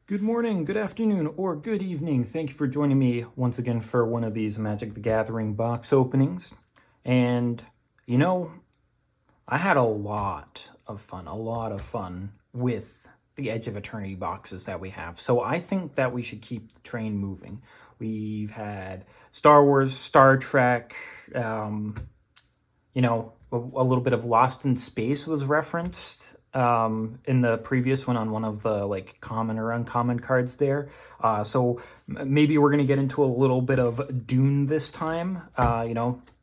Good morning, good afternoon, or good evening. Thank you for joining me once again for one of these Magic the Gathering box openings. And, you know, I had a lot of fun with the Edge of Eternity boxes that we have. So I think that we should keep the train moving. We've had Star Wars, Star Trek, a little bit of Lost in Space was referenced in the previous one on one of the like common or uncommon cards there. So maybe we're gonna get into a little bit of Dune this time.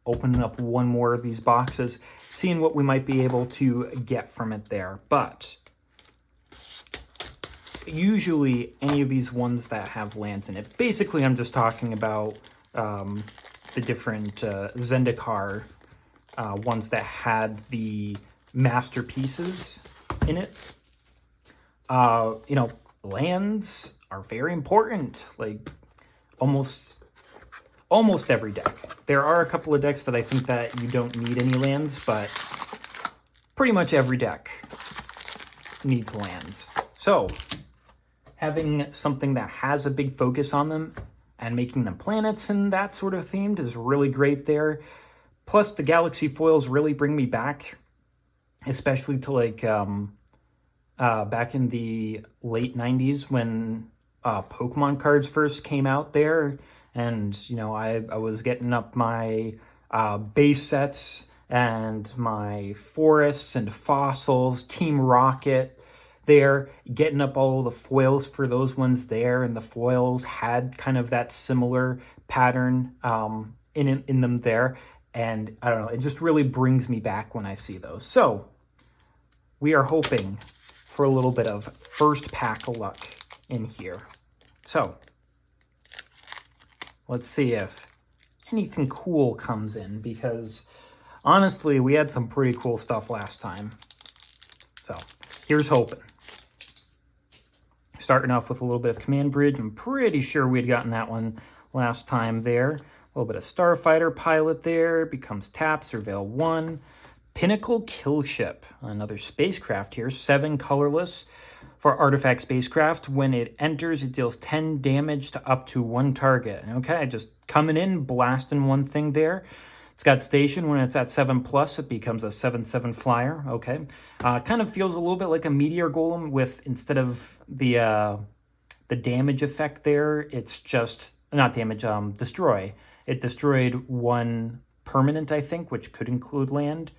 Opening up one more of these boxes, seeing what we might be able to get from it there. But usually any of these ones that have lands in it, basically I'm just talking about the different Zendikar ones that had the masterpieces in it. Lands are very important. Like almost every deck. There are a couple of decks that I think that you don't need any lands, but pretty much every deck needs lands. So having something that has a big focus on them and making them planets and that sort of themed is really great there. Plus, the Galaxy foils really bring me back, especially to like back in the late 90s when Pokemon cards first came out there. And, I was getting up my base sets and my forests and fossils, Team Rocket there, getting up all the foils for those ones there. And the foils had kind of that similar pattern in them there. And I don't know, it just really brings me back when I see those. So we are hoping for a little bit of first pack of luck in here. So let's see if anything cool comes in, because honestly, we had some pretty cool stuff last time. So here's hoping. Starting off with a little bit of Command Bridge. I'm pretty sure we had gotten that one last time there. A little bit of Starfighter Pilot there. Becomes tap, Surveil 1. Pinnacle Kill Ship. Another spacecraft here. 7 colorless for artifact spacecraft. When it enters, it deals 10 damage to up to 1 target. Okay, just coming in, blasting one thing there. It's got station. When it's at 7+, it becomes a 7/7 flyer. Okay. Kind of feels a little bit like a meteor golem with, instead of the damage effect there, it's just, not damage, destroy. It destroyed 1 permanent, I think, which could include land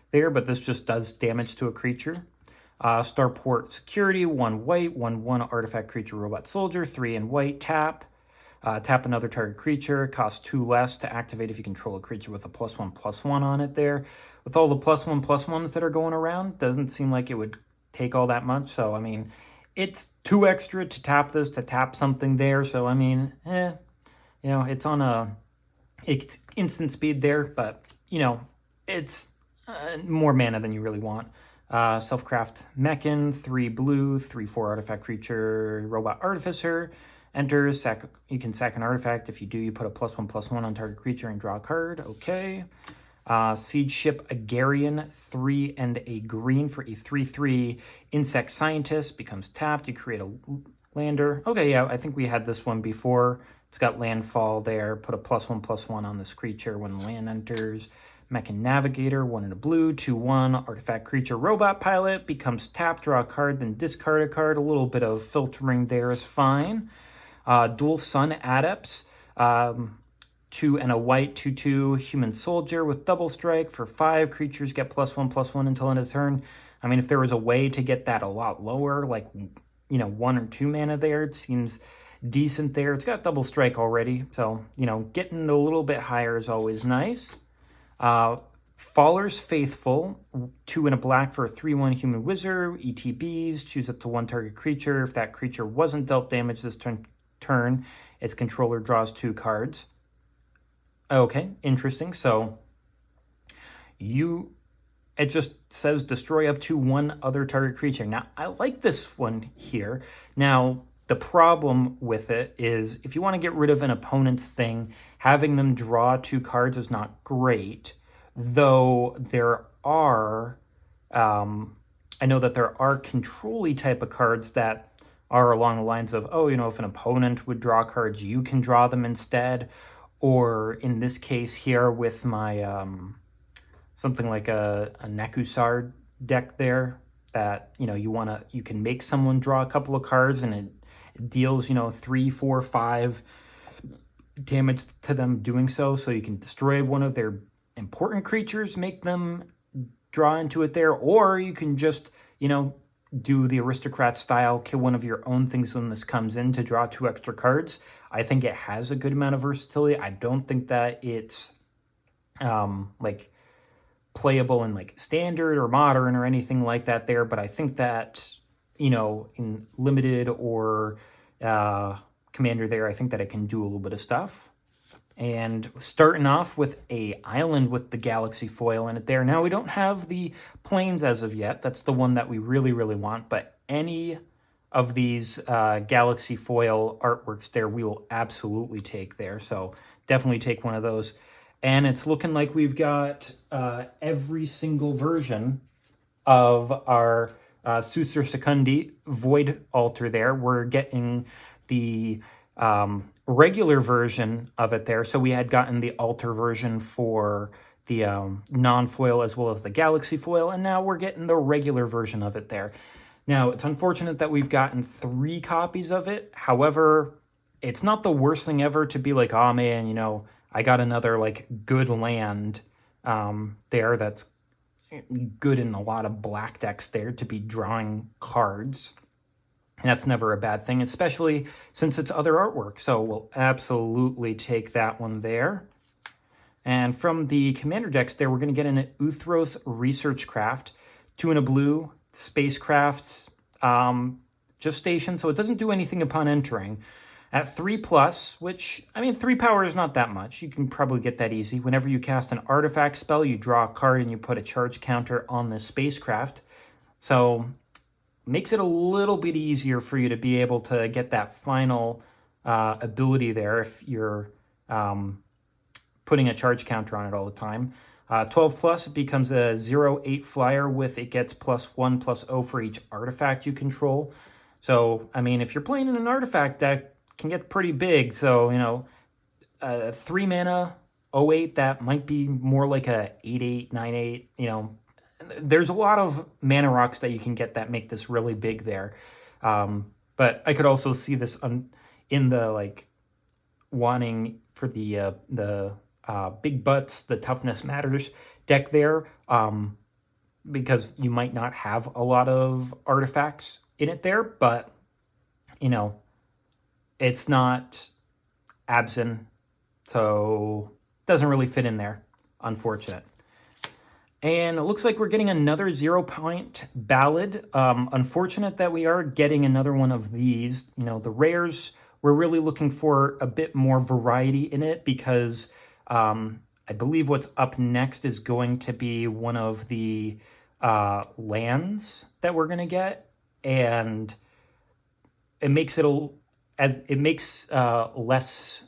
there, but this just does damage to a creature. Starport Security, 1 white, 1/1 artifact creature robot soldier, 3 in white, tap. Tap another target creature, costs 2 less to activate if you control a creature with a +1/+1 on it there. With all the +1/+1s that are going around, doesn't seem like it would take all that much. So, I mean, it's 2 extra to tap this, to tap something there. So, I mean, it's on it's instant speed there, but, it's more mana than you really want. Self-craft Mechan, 3 blue, 3/4 artifact creature, robot artificer. Enters, you can sack an artifact. If you do, you put a +1/+1 on target creature and draw a card. Okay. Siege Ship Agarian, 3 and a green for a 3/3 insect scientist. Becomes tapped. You create a lander. Okay, yeah, I think we had this one before. It's got landfall there. Put a +1/+1 on this creature when land enters. Mechan Navigator, 1 in a blue, 2/1 artifact creature robot pilot. Becomes tapped. Draw a card, then discard a card. A little bit of filtering there is fine. Dual Sun Adepts, 2 and a white, 2/2 human soldier with double strike for 5 creatures get +1/+1 until end of turn. I mean, if there was a way to get that a lot lower, like 1 or 2 mana there, it seems decent there. It's got double strike already, so getting a little bit higher is always nice. Faller's Faithful, 2 and a black for a 3/1 human wizard. ETBs, choose up to 1 target creature. If that creature wasn't dealt damage this turn, its controller draws 2 cards. Okay, interesting. So it just says destroy up to 1 other target creature. Now, I like this one here. Now, the problem with it is if you want to get rid of an opponent's thing, having them draw 2 cards is not great, though there are, I know that there are control-y type of cards that are along the lines of, oh, if an opponent would draw cards, you can draw them instead. Or in this case here with my something like a Nekusar deck there, that you can make someone draw a couple of cards, and it deals 3, 4, 5 damage to them doing so. So you can destroy one of their important creatures, make them draw into it there, or you can just do the aristocrat style, kill one of your own things when this comes in to draw 2 extra cards. I think it has a good amount of versatility. I don't think that it's like playable in like standard or modern or anything like that there, but I think that in limited or commander there, I think that it can do a little bit of stuff. And starting off with a island with the galaxy foil in it there. Now we don't have the planes as of yet. That's the one that we really, really want. But any of these galaxy foil artworks there, we will absolutely take there. So definitely take one of those. And it's looking like we've got every single version of our Susur Secundi Void Altar there. We're getting the regular version of it there. So we had gotten the altar version for the non-foil as well as the galaxy foil, and now we're getting the regular version of it there. Now, it's unfortunate that we've gotten 3 copies of it. However, it's not the worst thing ever to be like, oh man, I got another like good land there that's good in a lot of black decks there to be drawing cards. That's never a bad thing, especially since it's other artwork. So we'll absolutely take that one there. And from the commander decks there, we're going to get an Uthros Research Craft, 2 and a blue, spacecraft, gestation, so it doesn't do anything upon entering. At 3+, which, 3 power is not that much. You can probably get that easy. Whenever you cast an artifact spell, you draw a card and you put a charge counter on the spacecraft. So makes it a little bit easier for you to be able to get that final ability there if you're putting a charge counter on it all the time. 12+, it becomes a 0/8 flyer with it gets +1/+0 for each artifact you control. So, if you're playing in an artifact deck, it can get pretty big. So, 3 mana, 0/8, that might be more like a 8/8, 9/8, There's a lot of mana rocks that you can get that make this really big there. But I could also see this in the wanting for the big butts, the toughness matters deck there, because you might not have a lot of artifacts in it there, but it's not Absyn, so doesn't really fit in there. Unfortunate. And it looks like we're getting another 0-point ballad. Unfortunate that we are getting another one of these. The rares, we're really looking for a bit more variety in it, because I believe what's up next is going to be one of the lands that we're going to get. And it makes less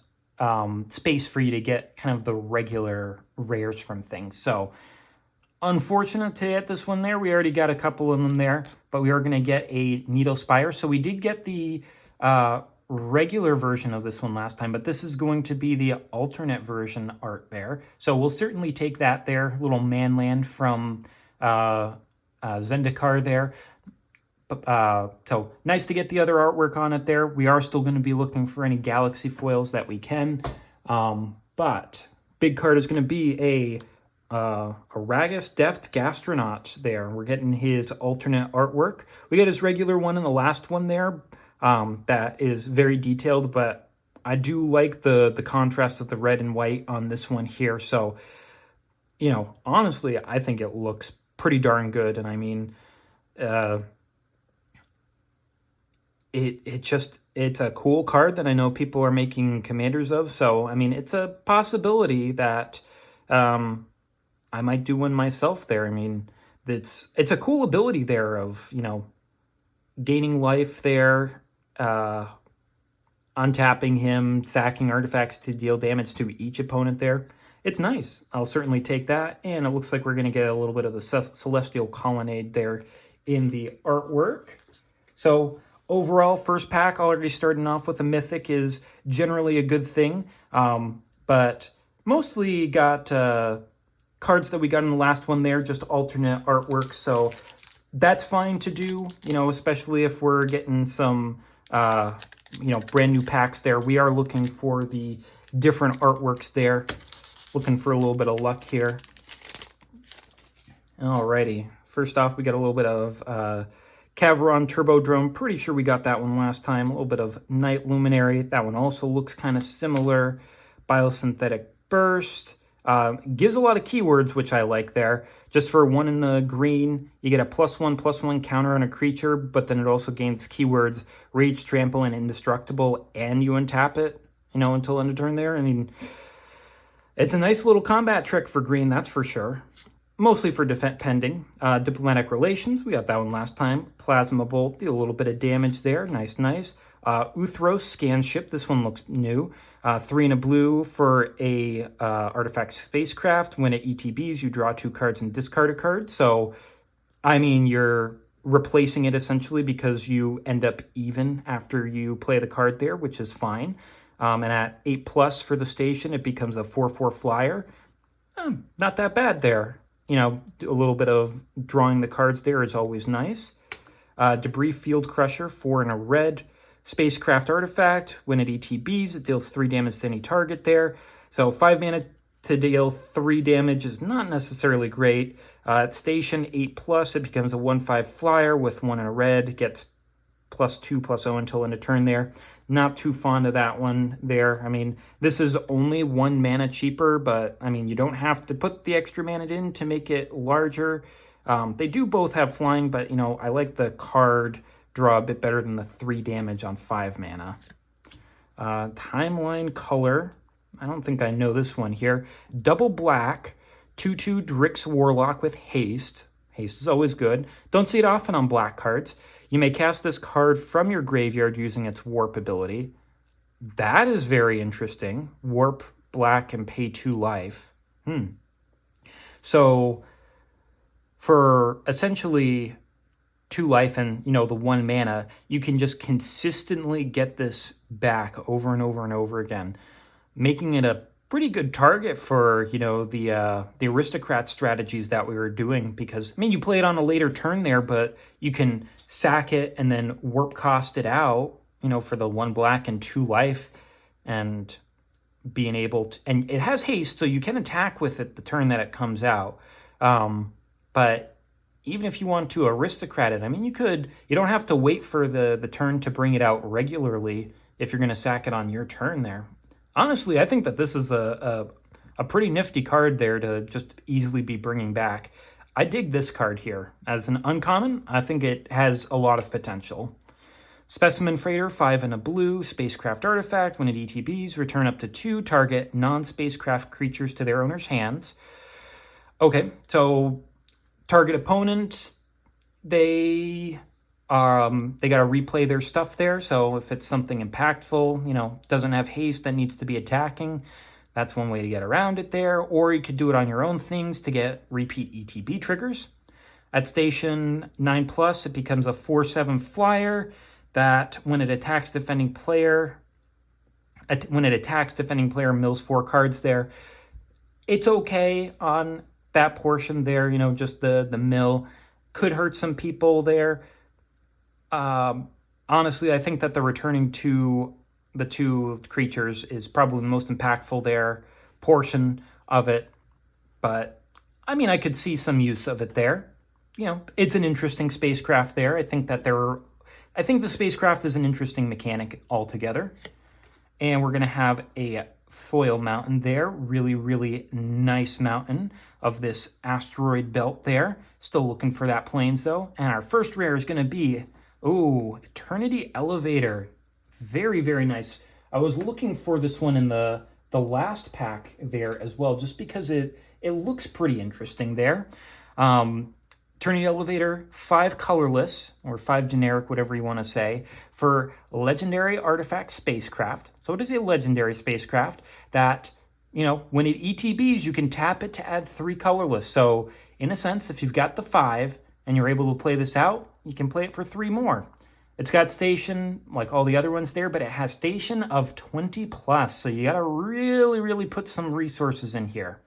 space for you to get kind of the regular rares from things. So unfortunate to get this one there. We already got a couple of them there, but we are going to get a Needle Spire. So we did get the regular version of this one last time, but this is going to be the alternate version art there. So we'll certainly take that there. Little manland from Zendikar there. So nice to get the other artwork on it there. We are still going to be looking for any galaxy foils that we can. But big card is going to be a Aragus Deft Gastronaut there. We're getting his alternate artwork. We got his regular one in the last one there. That is very detailed, but I do like the contrast of the red and white on this one here. So, honestly, I think it looks pretty darn good. And it's a cool card that I know people are making commanders of. So, it's a possibility that I might do one myself there. It's a cool ability there of, gaining life there, untapping him, sacking artifacts to deal damage to each opponent there. It's nice. I'll certainly take that. And it looks like we're going to get a little bit of the Celestial Colonnade there in the artwork. So overall, first pack already starting off with a mythic is generally a good thing, but mostly got cards that we got in the last one there, just alternate artwork, so that's fine to do, especially if we're getting some, brand new packs there. We are looking for the different artworks there, looking for a little bit of luck here. Alrighty, first off, we got a little bit of Caveron Turbodrome. Pretty sure we got that one last time. A little bit of Night Luminary. That one also looks kind of similar. Biosynthetic Burst. Gives a lot of keywords, which I like there. Just for 1 in the green, you get a +1/+1 counter on a creature, but then it also gains keywords Rage, Trample, and Indestructible, and you untap it, until end of turn there. I mean, it's a nice little combat trick for green, that's for sure. Mostly for defending. Diplomatic Relations, we got that one last time. Plasma Bolt, did a little bit of damage there. Nice, nice. Uthros Scan Ship, this one looks new. 3 and a blue for a artifact spacecraft. When it ETBs, you draw 2 cards and discard a card. So, I mean, you're replacing it essentially because you end up even after you play the card there, which is fine. And at 8+ for the station, it becomes a 4/4 flyer. Not that bad there. A little bit of drawing the cards there is always nice. Debris Field Crusher, 4 and a red. Spacecraft Artifact, when it ETBs, it deals 3 damage to any target there. So 5 mana to deal 3 damage is not necessarily great. At station 8+, it becomes a 1/5 flyer with 1 and a red. It gets +2/+0 until end of turn there. Not too fond of that one there. I mean, this is only 1 mana cheaper, but I mean, you don't have to put the extra mana in to make it larger. They do both have flying, but I like the card draw a bit better than the 3 damage on 5 mana. Timeline Color. I don't think I know this one here. Double black, 2/2 Drix Warlock with haste. Haste is always good. Don't see it often on black cards. You may cast this card from your graveyard using its warp ability. That is very interesting. Warp black and pay 2 life. So for essentially 2 life and, the 1 mana, you can just consistently get this back over and over and over again, making it a pretty good target for, the aristocrat strategies that we were doing, because, you play it on a later turn there, but you can sack it and then warp cost it out, for the 1 black and 2 life, and being able to, and it has haste, so you can attack with it the turn that it comes out. But even if you want to aristocrat it, you don't have to wait for the turn to bring it out regularly if you're going to sack it on your turn there. Honestly, I think that this is a pretty nifty card there to just easily be bringing back. I dig this card here. As an uncommon, I think it has a lot of potential. Specimen Freighter, 5 and a blue, spacecraft artifact. When it ETBs, return up to 2 target non-spacecraft creatures to their owner's hands. Okay, so target opponents, they got to replay their stuff there. So if it's something impactful, doesn't have haste that needs to be attacking, that's one way to get around it there. Or you could do it on your own things to get repeat ETB triggers. At station 9+, it becomes a 4/7 flyer that when it attacks defending player, mills 4 cards there. It's okay on that portion there, just the mill. Could hurt some people there. Honestly, I think that the returning to the 2 creatures is probably the most impactful there portion of it. But, I could see some use of it there. It's an interesting spacecraft there. I think the spacecraft is an interesting mechanic altogether. And we're going to have a foil mountain there. Really, really nice mountain of this asteroid belt there. Still looking for that plains, though. And our first rare is going to be, Eternity Elevator. Very, very nice. I was looking for this one in the last pack there as well, just because it looks pretty interesting there. Eternity Elevator, 5 colorless, or 5 generic, whatever you want to say, for legendary artifact spacecraft. So it is a legendary spacecraft that, when it ETBs, you can tap it to add 3 colorless. So in a sense, if you've got the 5 and you're able to play this out, you can play it for 3 more. It's got station like all the other ones there, but it has station of 20 plus. So you got to really put some resources in here,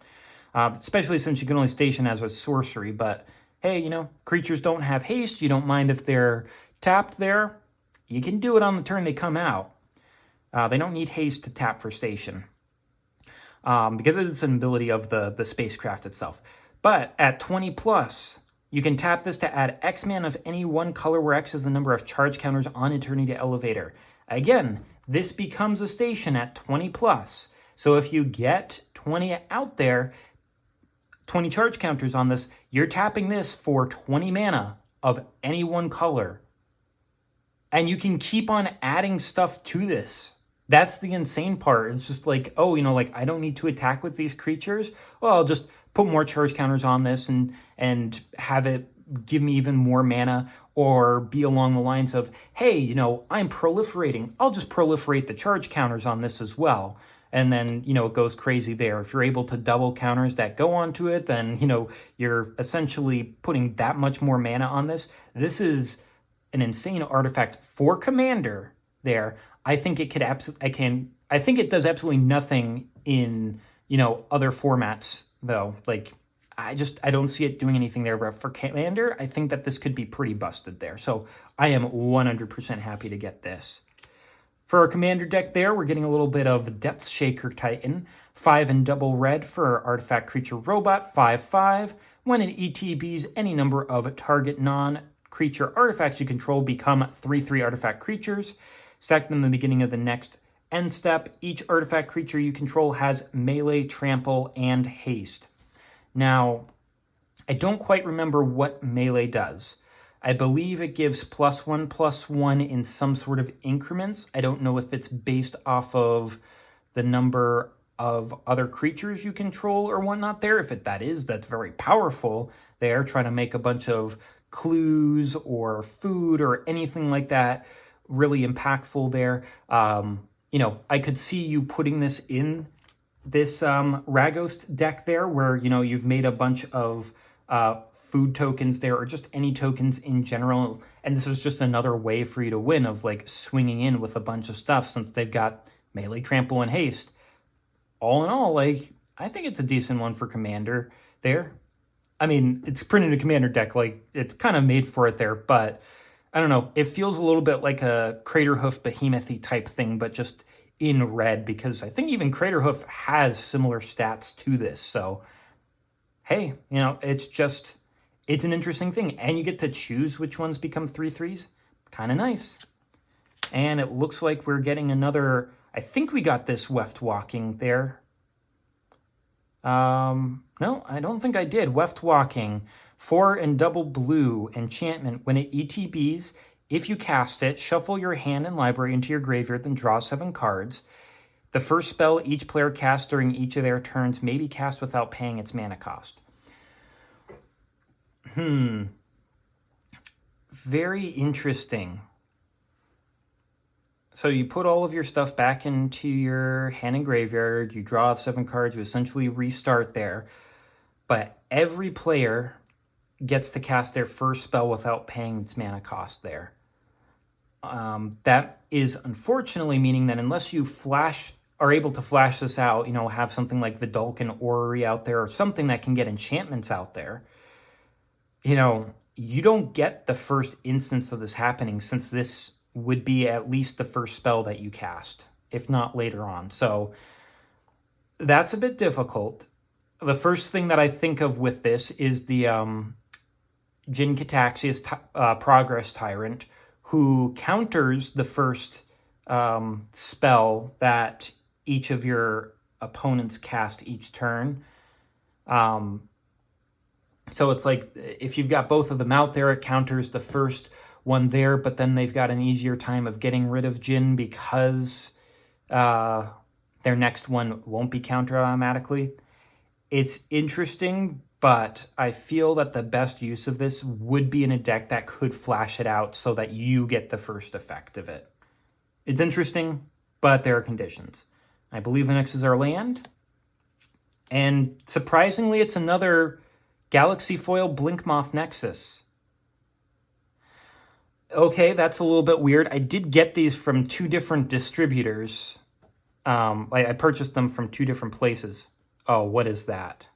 especially since you can only station as a sorcery. But hey, you know, creatures don't have haste. You don't mind if they're tapped there. You can do it on the turn they come out. They don't need haste to tap for station because it's an ability of the spacecraft itself. But at 20 plus, you can tap this to add X mana of any one color where X is the number of charge counters on Eternity Elevator. Again, this becomes a station at 20 plus. So if you get 20 out there, 20 charge counters on this, you're tapping this for 20 mana of any one color. And you can keep on adding stuff to this. That's the insane part. It's just like, oh, you know, like I don't need to attack with these creatures. Well, I'll just put more charge counters on this and have it give me even more mana, or be along the lines of, hey, you know, I'm proliferating. I'll just proliferate the charge counters on this as well. And then, you know, it goes crazy there. If you're able to double counters that go onto it, then, you know, you're essentially putting that much more mana on this. This is an insane artifact for Commander there. I think it could I think it does absolutely nothing in, you know, other formats though. Like I don't see it doing anything there, but for Commander, I think that this could be pretty busted there. So I am 100% happy to get this. For our Commander deck there, we're getting a little bit of Depth Shaker Titan, 5 and double red for Artifact Creature Robot, 5/5. When it ETBs, any number of target non-creature artifacts you control become 3/3 artifact creatures. Sack them in the beginning of the next end step. Each artifact creature you control has melee, trample, and haste. Now, I don't quite remember what melee does. I believe it gives +1/+1 in some sort of increments. I don't know if it's based off of the number of other creatures you control or whatnot there. If that is, that's very powerful. They are trying to make a bunch of clues or food or anything like that really impactful there. You know, I could see you putting this in this Raghost deck there where, you know, you've made a bunch of food tokens there, or just any tokens in general, and this is just another way for you to win, of like swinging in with a bunch of stuff since they've got melee, trample, and haste. All in all, like, I think it's a decent one for Commander there. I mean, it's printed a Commander deck, like it's kind of made for it there, but I don't know, it feels a little bit like a Craterhoof Behemoth-y type thing, but just in red, because I think even Craterhoof has similar stats to this. So hey, you know, it's an interesting thing, and you get to choose which ones become 3/3s. Kind of nice. And it looks like we're getting another, I think we got this Weft Walking there. No, I don't think I did. Weft Walking, 4 and double blue enchantment. When it ETBs, if you cast it, shuffle your hand and library into your graveyard, then draw 7 cards. The first spell each player casts during each of their turns may be cast without paying its mana cost. Very interesting. So you put all of your stuff back into your hand and graveyard, you draw 7 cards, you essentially restart there. But every player gets to cast their first spell without paying its mana cost there. That is unfortunately meaning that unless you are able to flash this out, you know, have something like Vidalcan Orrery out there, or something that can get enchantments out there, you know, you don't get the first instance of this happening, since this would be at least the first spell that you cast, if not later on. So that's a bit difficult. The first thing that I think of with this is the Jin Cataxius Progress Tyrant, who counters the first spell that each of your opponents cast each turn. So it's like, if you've got both of them out there, it counters the first one there, but then they've got an easier time of getting rid of Jin because their next one won't be countered automatically. It's interesting, but I feel that the best use of this would be in a deck that could flash it out so that you get the first effect of it. It's interesting, but there are conditions. I believe the next is our land. And surprisingly, it's another Galaxy Foil Blinkmoth Nexus. Okay, that's a little bit weird. I did get these from two different distributors. I purchased them from two different places. Oh, what is that?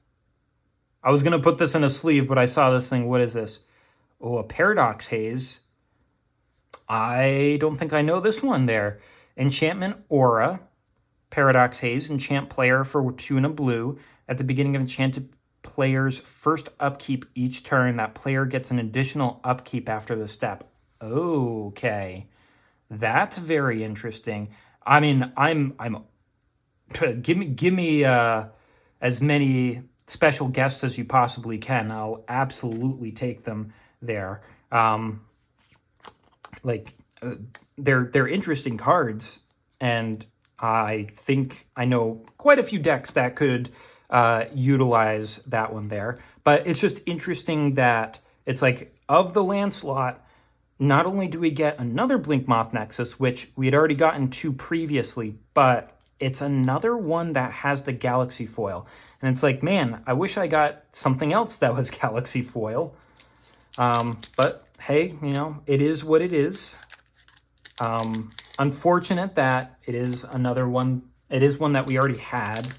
I was going to put this in a sleeve, but I saw this thing. What is this? Oh, a paradox haze. I don't think I know this one there. Enchantment aura. Paradox haze. Enchant player for 2 and a blue. At the beginning of enchanted player's first upkeep each turn, that player gets an additional upkeep after the step. Okay. That's very interesting. I mean, I'm give me as many special guests as you possibly can. I'll absolutely take them there. Like they're interesting cards, and I think I know quite a few decks that could utilize that one there. But it's just interesting that it's like of the land slot. Not only do we get another Blinkmoth Nexus, which we had already gotten two previously, but it's another one that has the Galaxy foil. And it's like, man, I wish I got something else that was Galaxy foil. But hey, it is what it is. Unfortunate that it is another one. It is one that we already had.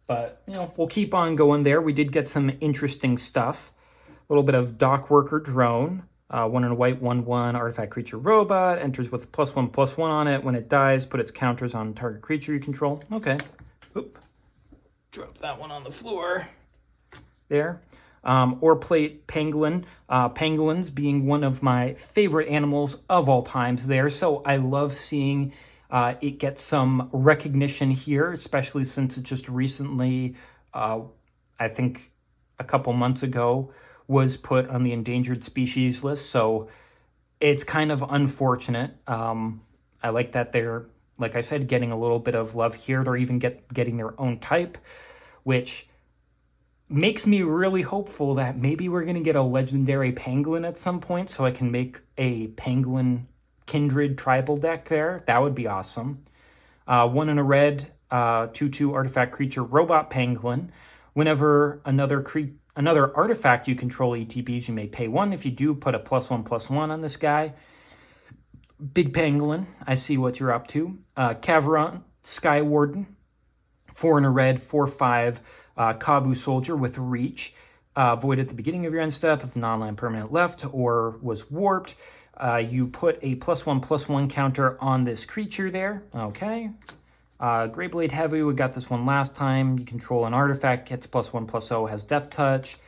But, we'll keep on going there. We did get some interesting stuff. A little bit of Dock Worker Drone. 1 and a white, 1/1 artifact creature robot. Enters with +1/+1 on it. When it dies, put its counters on target creature you control. Okay. Oop. Drop that one on the floor. There. Ore plate pangolin. Pangolins being one of my favorite animals of all times there. So I love seeing it get some recognition here, especially since it just recently, I think a couple months ago, was put on the endangered species list. So it's kind of unfortunate. I like that they're, like I said, getting a little bit of love here. They're even getting their own type, which makes me really hopeful that maybe we're going to get a legendary pangolin at some point so I can make a pangolin kindred tribal deck there. That would be awesome. 1 in a red, 2/2 artifact creature robot pangolin. Whenever another artifact you control ETBs, you may pay 1. If you do, put a +1/+1 on this guy. Big pangolin, I see what you're up to. Caveron, Sky Warden, 4 in a red, 4/5 Kavu soldier with reach. Void at the beginning of your end step if non-land permanent left or was warped. You put a +1/+1 counter on this creature there. Okay. Greyblade Heavy, we got this one last time. You control an artifact, gets +1/+0, has Death Touch.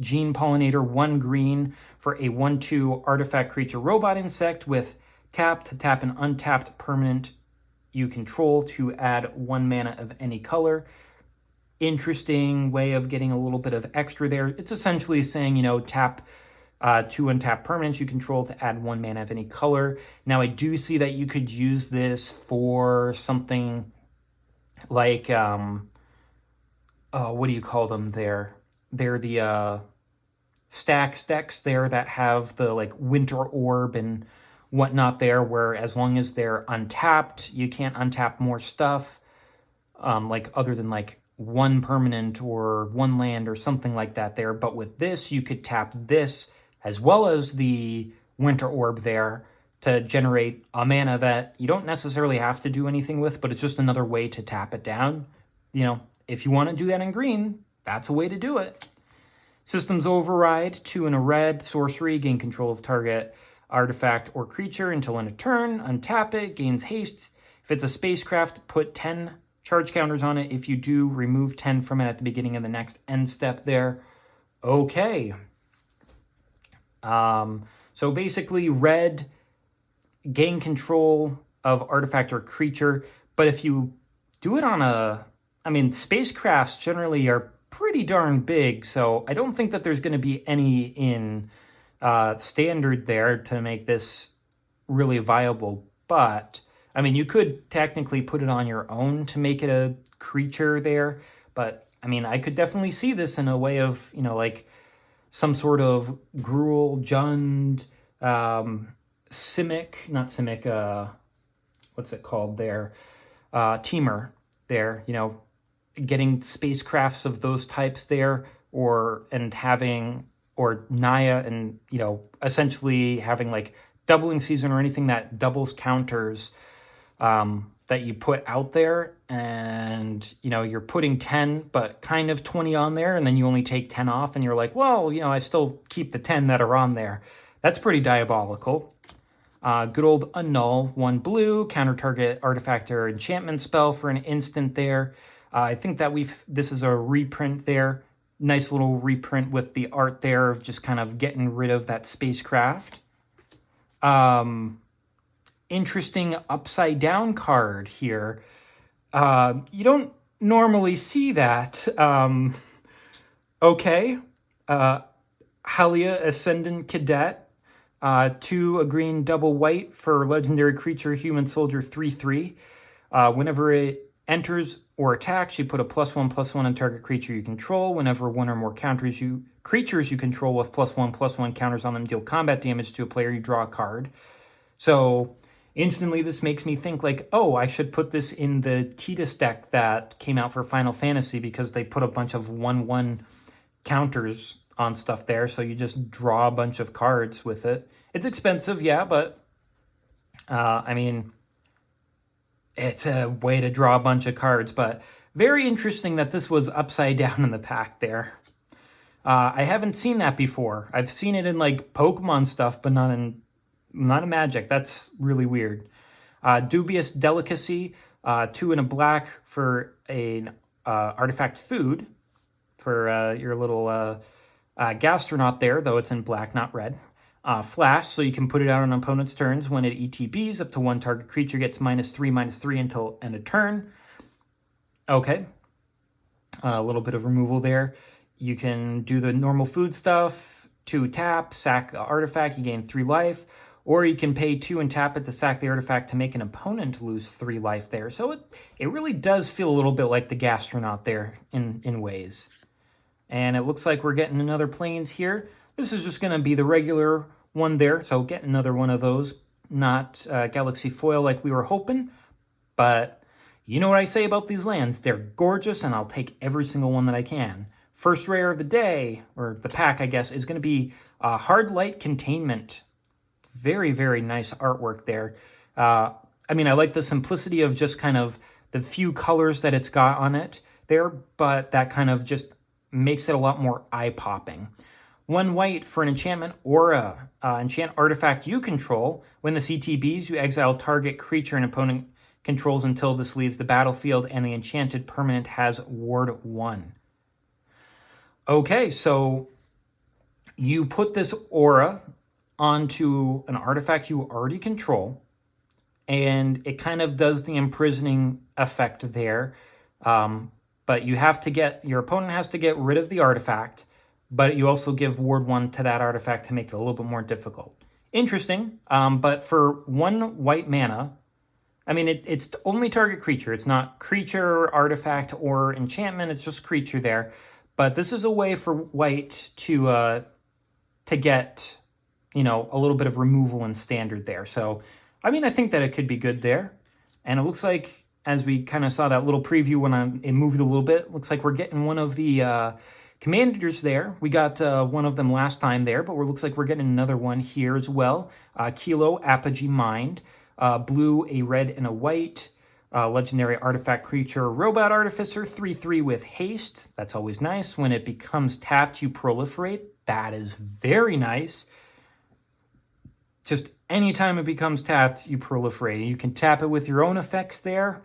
Gene Pollinator, 1 green for a 1/2 artifact creature robot insect with tap to tap an untapped permanent you control to add 1 mana of any color. Interesting way of getting a little bit of extra there. It's essentially saying, tap 2 untapped permanents you control to add 1 mana of any color. Now, I do see that you could use this for something like, what do you call them there? They're the stacks decks there that have the winter orb and whatnot there, where as long as they're untapped, you can't untap more stuff, other than 1 permanent or 1 land or something like that there. But with this, you could tap this as well as the winter orb there to generate a mana that you don't necessarily have to do anything with, but it's just another way to tap it down. If you want to do that in green, that's a way to do it. Systems Override, 2 in a red, sorcery, gain control of target artifact or creature until end of turn, untap it, gains haste. If it's a spacecraft, put 10 charge counters on it. If you do, remove 10 from it at the beginning of the next end step there. Okay. So basically, red, gain control of artifact or creature. But if you do it on spacecrafts generally are pretty darn big, so I don't think that there's going to be any in standard there to make this really viable. But you could technically put it on your own to make it a creature there. But I could definitely see this in a way of some sort of Gruul, Jund, Simic, not Simic, what's it called there? Teamer there, getting spacecrafts of those types there, or Naya, and essentially having doubling season or anything that doubles counters that you put out there, and you're putting 10 but kind of 20 on there, and then you only take 10 off, and you're like, well, I still keep the 10 that are on there. That's pretty diabolical. Good old annul, 1 blue, counter target artifact or enchantment spell for an instant there. I think that this is a reprint there. Nice little reprint with the art there of just kind of getting rid of that spacecraft. Interesting upside down card here. You don't normally see that. Okay. Halia Ascendant Cadet. 2 a green, double white for legendary creature, human soldier, 3/3. Whenever it enters or attacks, you put a +1/+1 on target creature you control. Whenever one or more creatures you control with +1/+1 counters on them deal combat damage to a player, you draw a card. So instantly this makes me think like, oh, I should put this in the Tidus deck that came out for Final Fantasy, because they put a bunch of 1/1 counters on stuff there, so you just draw a bunch of cards with it. It's expensive, yeah, but I mean, it's a way to draw a bunch of cards. But very interesting that this was upside down in the pack there. I haven't seen that before. I've seen it in like Pokemon stuff, but not in Magic. That's really weird. Dubious Delicacy, 2 and a black for an artifact food for your little gastronaut there, though it's in black, not red. Flash, so you can put it out on opponent's turns. When it ETBs, up to 1 target creature gets -3/-3 until end of turn. Okay. A little bit of removal there. You can do the normal food stuff. 2 tap, sack the artifact, you gain 3 life. Or you can pay 2 and tap it to sack the artifact to make an opponent lose 3 life there. So it really does feel a little bit like the gastronaut there in ways. And it looks like we're getting another planes here. This is just going to be the regular one there, so get another one of those. Not Galaxy Foil like we were hoping, but you know what I say about these lands. They're gorgeous, and I'll take every single one that I can. First rare of the day, or the pack, I guess, is going to be Hard Light Containment. Very, very nice artwork there. I mean, I like the simplicity of just kind of the few colors that it's got on it there, but that kind of just makes it a lot more eye-popping. 1 white for an enchantment aura. Enchant artifact you control. When this ETBs, you exile target creature an opponent controls until this leaves the battlefield, and the enchanted permanent has ward 1. Okay, so you put this aura onto an artifact you already control, and it kind of does the imprisoning effect there. But you have to your opponent has to get rid of the artifact, but you also give ward 1 to that artifact to make it a little bit more difficult. Interesting, but for 1 white mana, I mean, it's only target creature. It's not creature, artifact, or enchantment. It's just creature there. But this is a way for white to get, a little bit of removal in standard there. So, I mean, I think that it could be good there. And it looks like, as we kind of saw that little preview when it moved a little bit, looks like we're getting one of the commanders there. We got one of them last time there, but it looks like we're getting another one here as well. Kilo, Apogee Mind. Blue, a red, and a white. Legendary artifact creature, Robot Artificer, 3/3 with haste. That's always nice. When it becomes tapped, you proliferate. That is very nice. Just anytime it becomes tapped, you proliferate. You can tap it with your own effects there,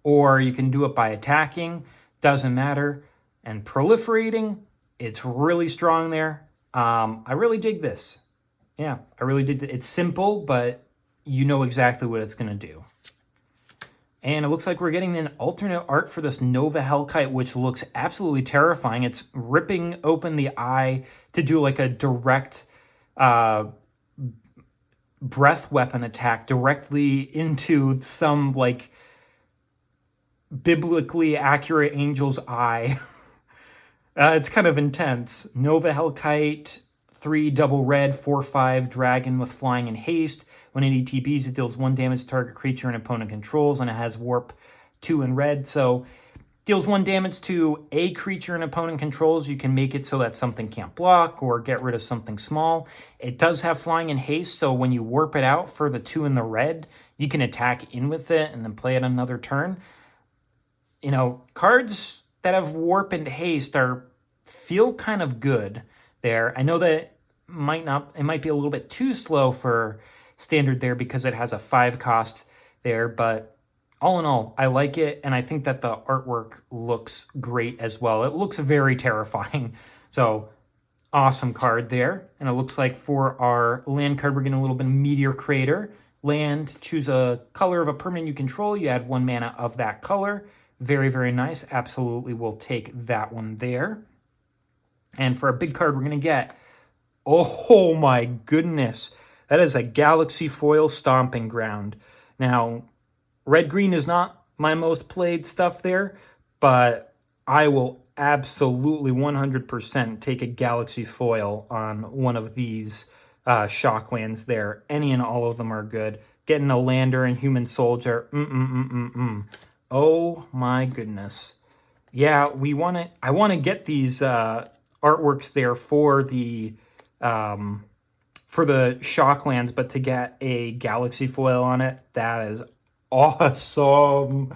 or you can do it by attacking. Doesn't matter. And proliferating, it's really strong there. I really dig this. Yeah, I really dig it. It's simple, but you know exactly what it's going to do. And it looks like we're getting an alternate art for this Nova Hellkite, which looks absolutely terrifying. It's ripping open the eye to do like a direct breath weapon attack directly into some like biblically accurate angel's eye. It's kind of intense. Nova Hellkite, 3 double red, 4/5 dragon with flying and haste. When it ETBs, it deals 1 damage to target creature an opponent controls, and it has warp 2 in red. So Deals 1 damage to a creature an opponent controls. You can make it so that something can't block or get rid of something small. It does have flying and haste, so when you warp it out for the 2 in the red, you can attack in with it and then play it another turn. You know, cards that have warp and haste feel kind of good there. I know that it might be a little bit too slow for standard there because it has a 5 cost there, but all in all, I like it, and I think that the artwork looks great as well. It looks very terrifying. So, awesome card there. And it looks like for our land card, we're getting a little bit of Meteor Crater. Land, choose a color of a permanent you control. You add 1 mana of that color. Very, very nice. Absolutely will take that one there. And for a big card, we're going to get, oh my goodness, that is a Galaxy Foil Stomping Ground. Now, red-green is not my most played stuff there, but I will absolutely 100% take a Galaxy Foil on one of these Shocklands there. Any and all of them are good. Getting a Lander and Human Soldier, oh my goodness. Yeah, I want to get these artworks there for the Shocklands, but to get a Galaxy Foil on it, that is awesome.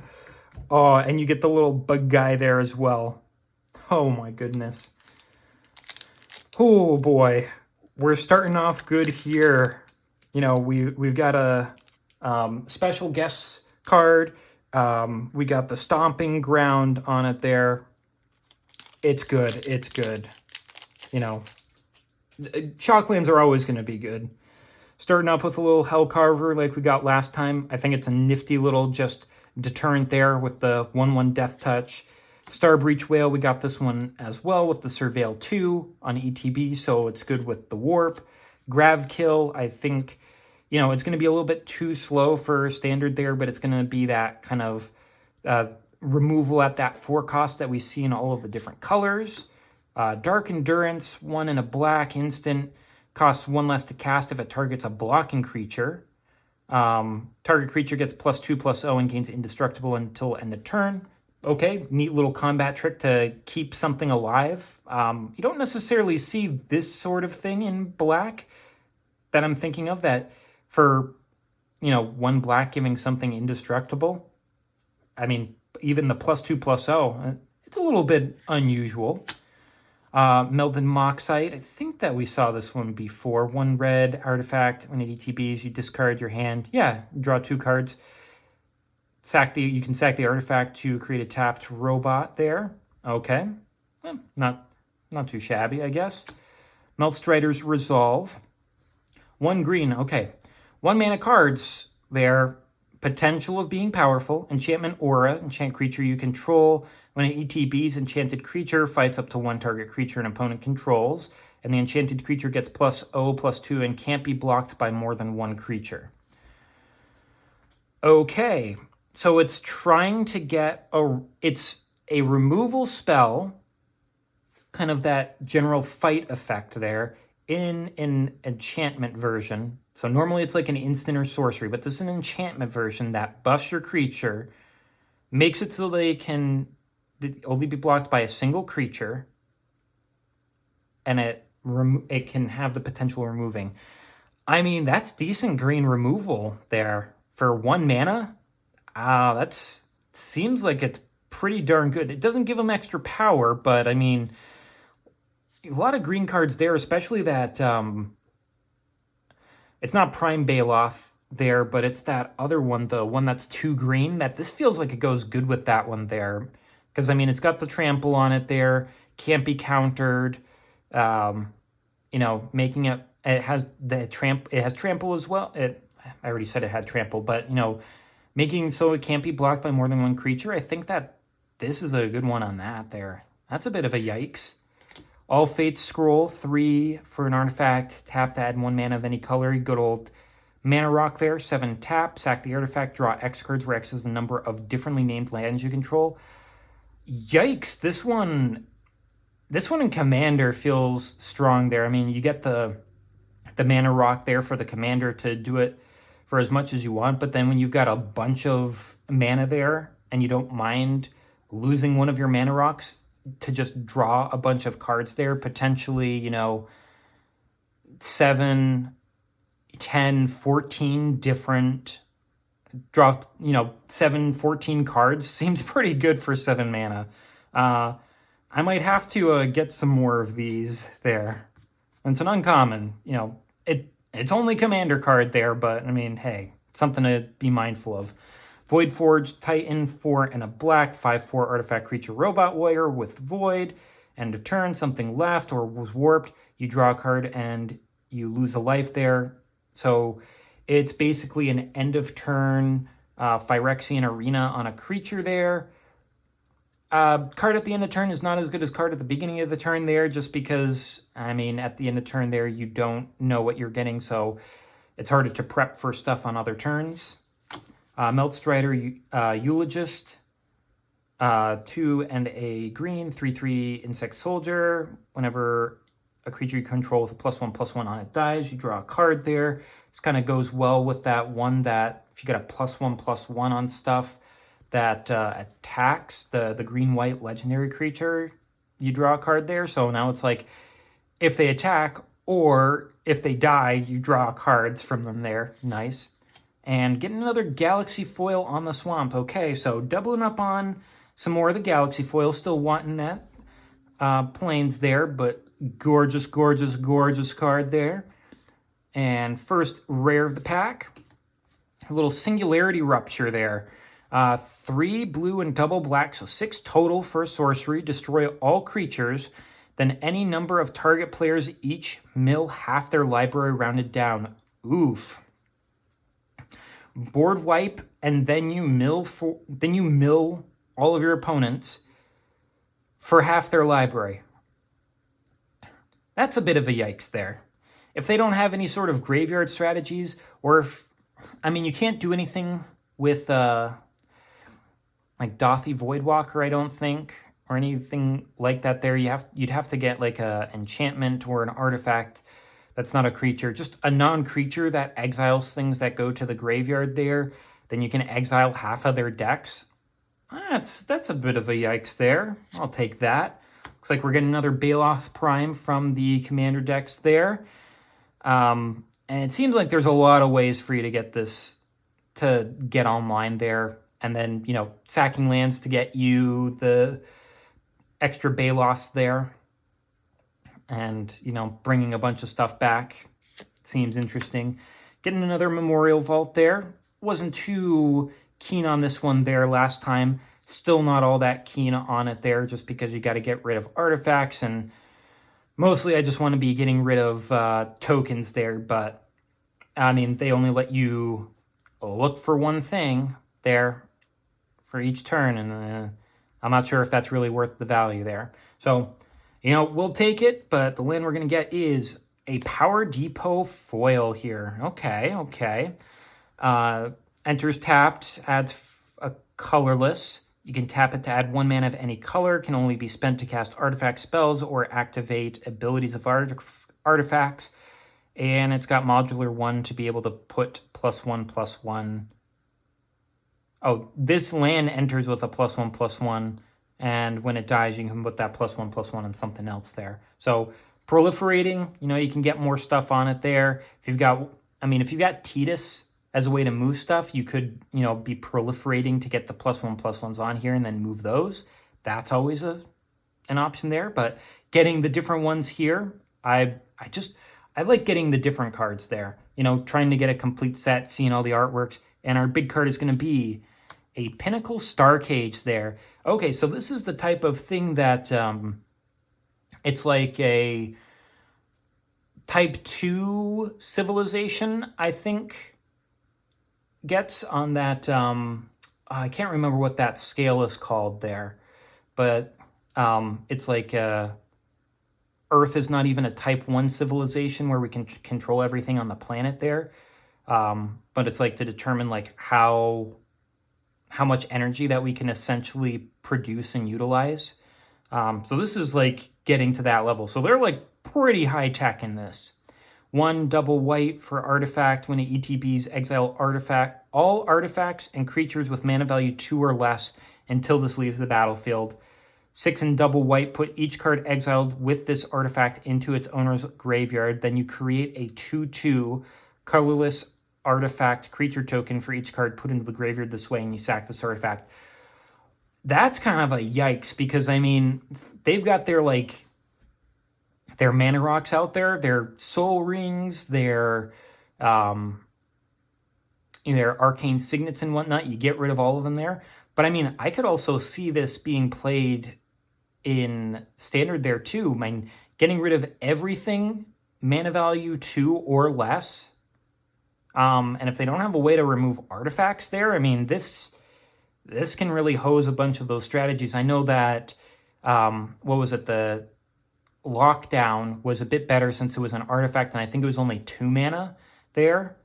Oh, and you get the little bug guy there as well. Oh my goodness. Oh boy, we're starting off good here. You know, we've got a special guest card. We got the Stomping Ground on it there. It's good. It's good. You know, Shocklands are always going to be good. Starting up with a little Hellcarver like we got last time. I think it's a nifty little just deterrent there with the 1/1 Death Touch. Starbreach Whale, we got this one as well with the Surveil 2 on ETB, so it's good with the Warp. Gravkill, I think, you know, it's going to be a little bit too slow for standard there, but it's going to be that kind of removal at that 4 cost that we see in all of the different colors. Dark Endurance, 1 in a black instant, costs 1 less to cast if it targets a blocking creature. Target creature gets +2/+0 and gains indestructible until end of turn. Okay, neat little combat trick to keep something alive. You don't necessarily see this sort of thing in black that I'm thinking of, that for, you know, 1 black giving something indestructible. I mean, even the +2/+0, it's a little bit unusual. Melted Moxite, I think that we saw this one before. 1 red artifact, when it ETBs, you discard your hand. Yeah, draw 2 cards. You can sack the artifact to create a tapped robot there. Okay. Not too shabby, I guess. Meltstrider's Resolve. 1 green, okay. 1 mana cards there. Potential of being powerful. Enchantment Aura, enchant creature you control. When it ETBs, enchanted creature fights up to 1 target creature an opponent controls. And the enchanted creature gets +0/+2 and can't be blocked by more than 1 creature. Okay. So it's trying to get it's a removal spell, kind of that general fight effect there, in an enchantment version. So normally it's like an instant or sorcery, but this is an enchantment version that buffs your creature, makes it so they can only be blocked by a single creature, and it can have the potential of removing. I mean, that's decent green removal there for 1 mana. That seems like it's pretty darn good. It doesn't give them extra power, but I mean, a lot of green cards there, especially that, it's not Prime Baloth there, but it's that other one, the one that's 2 green, that this feels like it goes good with that one there. Because, I mean, it's got the trample on it there, can't be countered, you know, making it has trample as well. I already said it had trample, but, you know, making so it can't be blocked by more than 1 creature. I think that this is a good one on that there. That's a bit of a yikes. All Fates Scroll, 3 for an artifact. Tap to add 1 mana of any color. Good old Mana Rock there. 7 tap. Sack the artifact. Draw X cards, where X is the number of differently named lands you control. Yikes. This one in Commander feels strong there. I mean, you get the Mana Rock there for the Commander to do it for as much as you want, but then when you've got a bunch of mana there and you don't mind losing one of your mana rocks to just draw a bunch of cards there, potentially, 7, 10, 14 different draw, 7, 14 cards seems pretty good for 7 mana. I might have to get some more of these there. It's an uncommon, it's only commander card there, but I mean, hey, something to be mindful of. Void Forge Titan, 4 and a black, 5/4 artifact creature robot warrior with void. End of turn, something left or was warped, you draw a card and you lose a life there. So it's basically an end of turn Phyrexian Arena on a creature there. Card at the end of turn is not as good as card at the beginning of the turn there, just because, I mean, at the end of turn there, you don't know what you're getting, so it's harder to prep for stuff on other turns. Meltstrider Eulogist, 2 and a green, 3/3 insect soldier. Whenever a creature you control with a +1/+1 on it dies, you draw a card there. This kind of goes well with that one that if you get a +1/+1 on stuff that attacks the green-white legendary creature, you draw a card there. So now it's like if they attack or if they die, you draw cards from them there. Nice. And getting another galaxy foil on the swamp. Okay, so doubling up on some more of the galaxy foil. Still wanting that planes there, but gorgeous, gorgeous, gorgeous card there. And first rare of the pack, a little Singularity Rupture there. 3 blue and double black, so 6 total for sorcery. Destroy all creatures, then any number of target players each mill half their library rounded down. Oof. Board wipe, and then you mill all of your opponents for half their library. That's a bit of a yikes there. If they don't have any sort of graveyard strategies, or if, I mean, you can't do anything with like Dothy Voidwalker, I don't think, or anything like that there. You'd have to get like a enchantment or an artifact that's not a creature, just a non-creature that exiles things that go to the graveyard there. Then you can exile half of their decks. That's a bit of a yikes there. I'll take that. Looks like we're getting another Baloth Prime from the commander decks there. And it seems like there's a lot of ways for you to get this to get online there. And then, sacking lands to get you the extra Baloths there. And, bringing a bunch of stuff back. Seems interesting. Getting another Memorial Vault there. Wasn't too keen on this one there last time. Still not all that keen on it there, just because you got to get rid of artifacts. And mostly I just want to be getting rid of tokens there. But, I mean, they only let you look for one thing there for each turn. And I'm not sure if that's really worth the value there. So, we'll take it, but the land we're going to get is a Power Depot foil here. Okay. Enters tapped, adds a colorless. You can tap it to add 1 mana of any color. Can only be spent to cast artifact spells or activate abilities of artifacts. And it's got modular 1 to be able to put +1/+1. Oh, this land enters with a +1/+1. And when it dies, you can put that +1/+1 on something else there. So proliferating, you can get more stuff on it there. If you've got Tidus as a way to move stuff, you could, be proliferating to get the +1/+1s on here and then move those. That's always an option there. But getting the different ones here, I like getting the different cards there. Trying to get a complete set, seeing all the artworks. And our big card is going to be a Pinnacle Star Cage there. Okay, so this is the type of thing that it's like a type 2 civilization, I think, gets on that. I can't remember what that scale is called there, but it's like Earth is not even a type 1 civilization where we can control everything on the planet there. But it's like to determine like how much energy that we can essentially produce and utilize. So this is like getting to that level. So they're like pretty high tech in this. 1 double white for artifact. When it ETBs, exile all artifacts and creatures with mana value 2 or less until this leaves the battlefield. 6 and double white, put each card exiled with this artifact into its owner's graveyard. Then you create a 2/2 colorless artifact creature token for each card put into the graveyard this way, and you sack this artifact. That's kind of a yikes, because, I mean, they've got their mana rocks out there, their soul rings, their arcane signets and whatnot. You get rid of all of them there. But, I mean, I could also see this being played in Standard there, too. I mean, getting rid of everything mana value 2 or less. And if they don't have a way to remove artifacts there, I mean, this can really hose a bunch of those strategies. I know that, the Lockdown was a bit better since it was an artifact, and I think it was only 2 mana there.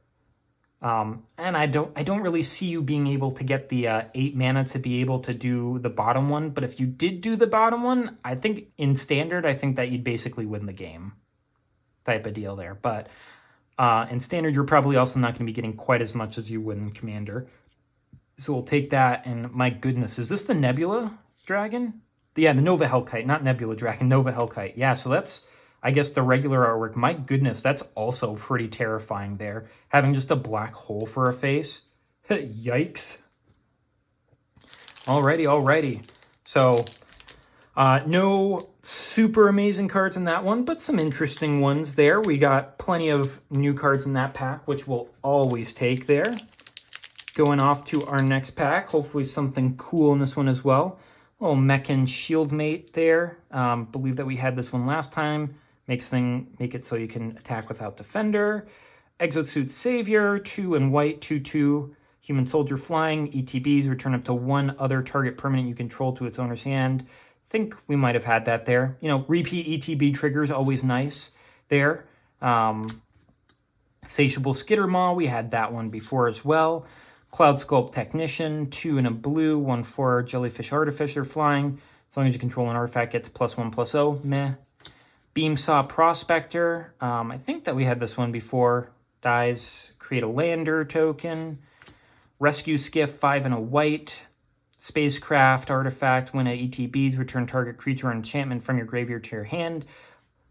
And I don't really see you being able to get the 8 mana to be able to do the bottom one. But if you did do the bottom one, I think in Standard, I think that you'd basically win the game type of deal there. But in Standard, you're probably also not going to be getting quite as much as you would in Commander. So we'll take that, and my goodness, is this the Nebula Dragon? Yeah, the Nova Hellkite, not Nebula Dragon, Nova Hellkite. Yeah, so that's, I guess, the regular artwork. My goodness, that's also pretty terrifying there. Having just a black hole for a face. Yikes. Alrighty. So, no super amazing cards in that one, but some interesting ones there. We got plenty of new cards in that pack, which we'll always take there. Going off to our next pack, hopefully something cool in this one as well. Little Mechan Shieldmate there. Believe that we had this one last time. Make it so you can attack without defender. Exosuit Savior, 2 and white, 2/2. Human Soldier Flying. ETBs return up to 1 other target permanent you control to its owner's hand. Think we might have had that there. You know, repeat ETB triggers, always nice there. Satiable Skittermaw, we had that one before as well. Cloud Sculpt Technician, 2 and a blue, 1/4 Jellyfish Artificer Flying. As long as you control an artifact, gets +1/+0. Meh. Beamsaw Prospector. I think that we had this one before. Dies, create a lander token. Rescue Skiff, 5 and a white. Spacecraft Artifact. When at ETBs, return target creature or enchantment from your graveyard to your hand.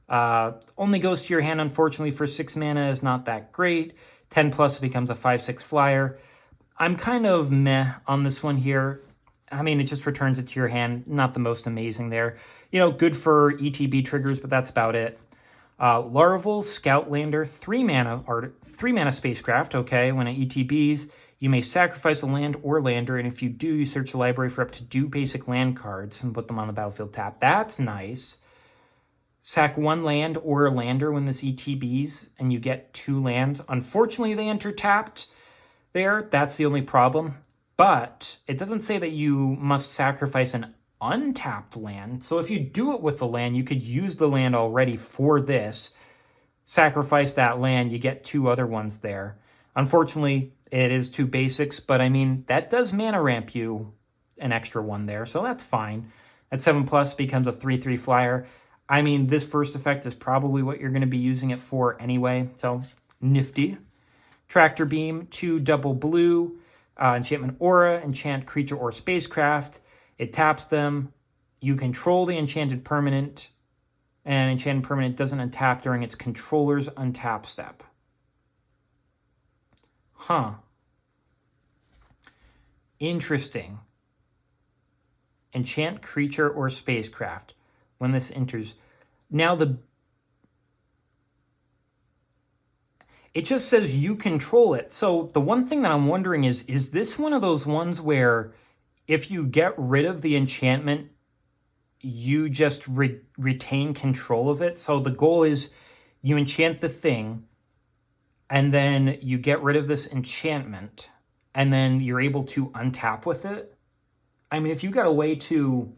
Only goes to your hand, unfortunately, for 6 mana. Is not that great. 10+, it becomes a 5/6 flyer. I'm kind of meh on this one here. I mean, it just returns it to your hand. Not the most amazing there. You know, good for ETB triggers, but that's about it. Larval Scoutlander, 3 mana spacecraft. Okay, when at ETBs, you may sacrifice a land or lander, and if you do, you search the library for up to 2 basic land cards and put them on the battlefield tap. That's nice. Sack 1 land or a lander when this ETBs, and you get 2 lands. Unfortunately, they enter tapped there. That's the only problem. But it doesn't say that you must sacrifice an untapped land. So if you do it with the land, you could use the land already for this. Sacrifice that land, you get 2 other ones there. Unfortunately, it is 2 basics, but I mean, that does mana ramp you an extra 1 there, so that's fine. At 7+, becomes a 3/3 flyer. I mean, this first effect is probably what you're going to be using it for anyway, so nifty. Tractor Beam, 2 double blue, enchantment aura, enchant creature or spacecraft. It taps them. You control the enchanted permanent, and enchanted permanent doesn't untap during its controller's untap step. Huh. Interesting. Enchant creature or spacecraft when this enters. Now it just says you control it. So the one thing that I'm wondering is this one of those ones where if you get rid of the enchantment, you just retain control of it? So the goal is you enchant the thing, and then you get rid of this enchantment, and then you're able to untap with it? I mean, if you got a way to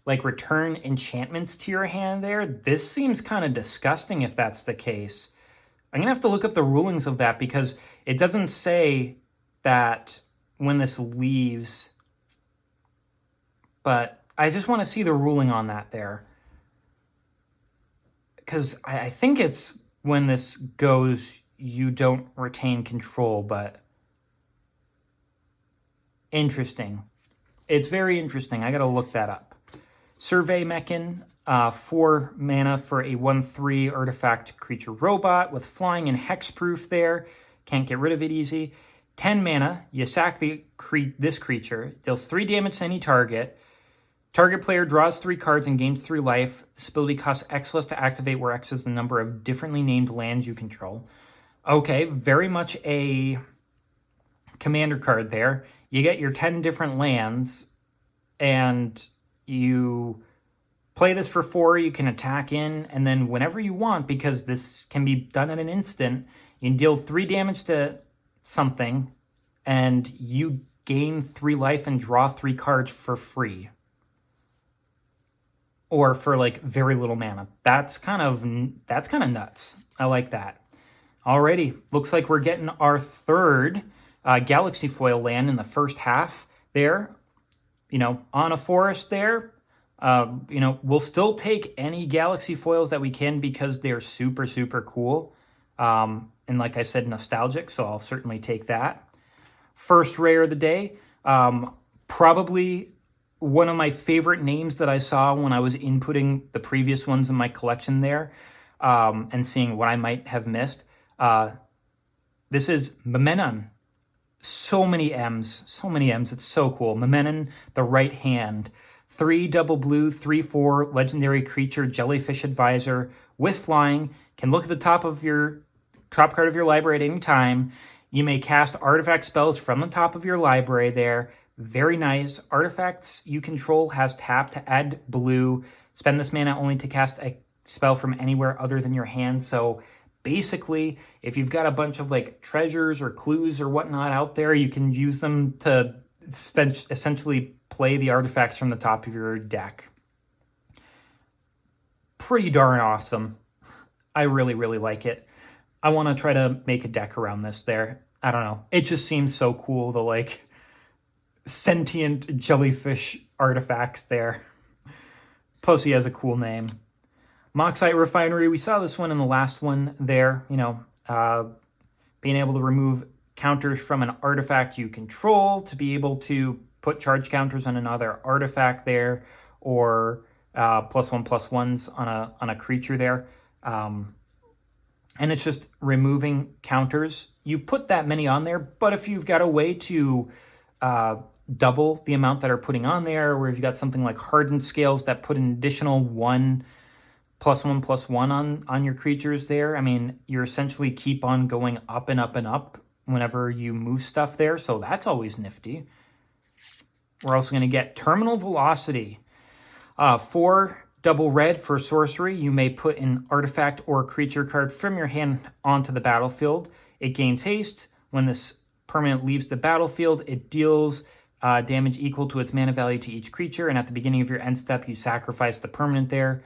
like return enchantments to your hand there, this seems kind of disgusting if that's the case. I'm going to have to look up the rulings of that, because it doesn't say that when this leaves, but I just want to see the ruling on that there. Because I think it's when this goes, you don't retain control, but interesting. It's very interesting. I got to look that up. Survey Mechan, 4 mana for a 1/3 artifact creature robot with flying and hexproof there. Can't get rid of it easy. 10 mana, you sack this creature, deals 3 damage to any target. Target player draws 3 cards and gains 3 life. This ability costs X less to activate, where X is the number of differently named lands you control. Okay, very much a commander card there. You get your 10 different lands, and you play this for 4. You can attack in, and then whenever you want, because this can be done in an instant, you can deal 3 damage to something, and you gain 3 life and draw 3 cards for free. Or for like very little mana. That's kind of nuts. I like that. Alrighty, looks like we're getting our 3rd galaxy foil land in the first half there. On a forest there. We'll still take any galaxy foils that we can because they're super, super cool. And like I said, nostalgic, so I'll certainly take that. First rare of the day. Probably one of my favorite names that I saw when I was inputting the previous ones in my collection there, and seeing what I might have missed. This is Memenon. So many M's. It's so cool. Memenon, the right hand. 3 double blue, 3/4 legendary creature, jellyfish advisor with flying. Can look at the top card of your library at any time. You may cast artifact spells from the top of your library there. Very nice. Artifacts you control has tap to add blue. Spend this mana only to cast a spell from anywhere other than your hand. So basically, if you've got a bunch of like treasures or clues or whatnot out there, you can use them to essentially play the artifacts from the top of your deck. Pretty darn awesome. I really, really like it. I want to try to make a deck around this there. I don't know. It just seems so cool, the like sentient jellyfish artifacts there. Plus he has a cool name. Moxite Refinery, we saw this one in the last one there. Being able to remove counters from an artifact you control to be able to put charge counters on another artifact there, or +1/+1s on a creature there. And it's just removing counters. You put that many on there, but if you've got a way to double the amount that are putting on there, or if you've got something like hardened scales that put an additional 1 +1/+1 on your creatures there, I mean, you're essentially keep on going up and up and up whenever you move stuff there, so that's always nifty. We're also going to get Terminal Velocity. 4 double red for sorcery. You may put an artifact or creature card from your hand onto the battlefield. It gains haste. When this permanent leaves the battlefield, it deals damage equal to its mana value to each creature, and at the beginning of your end step, you sacrifice the permanent there.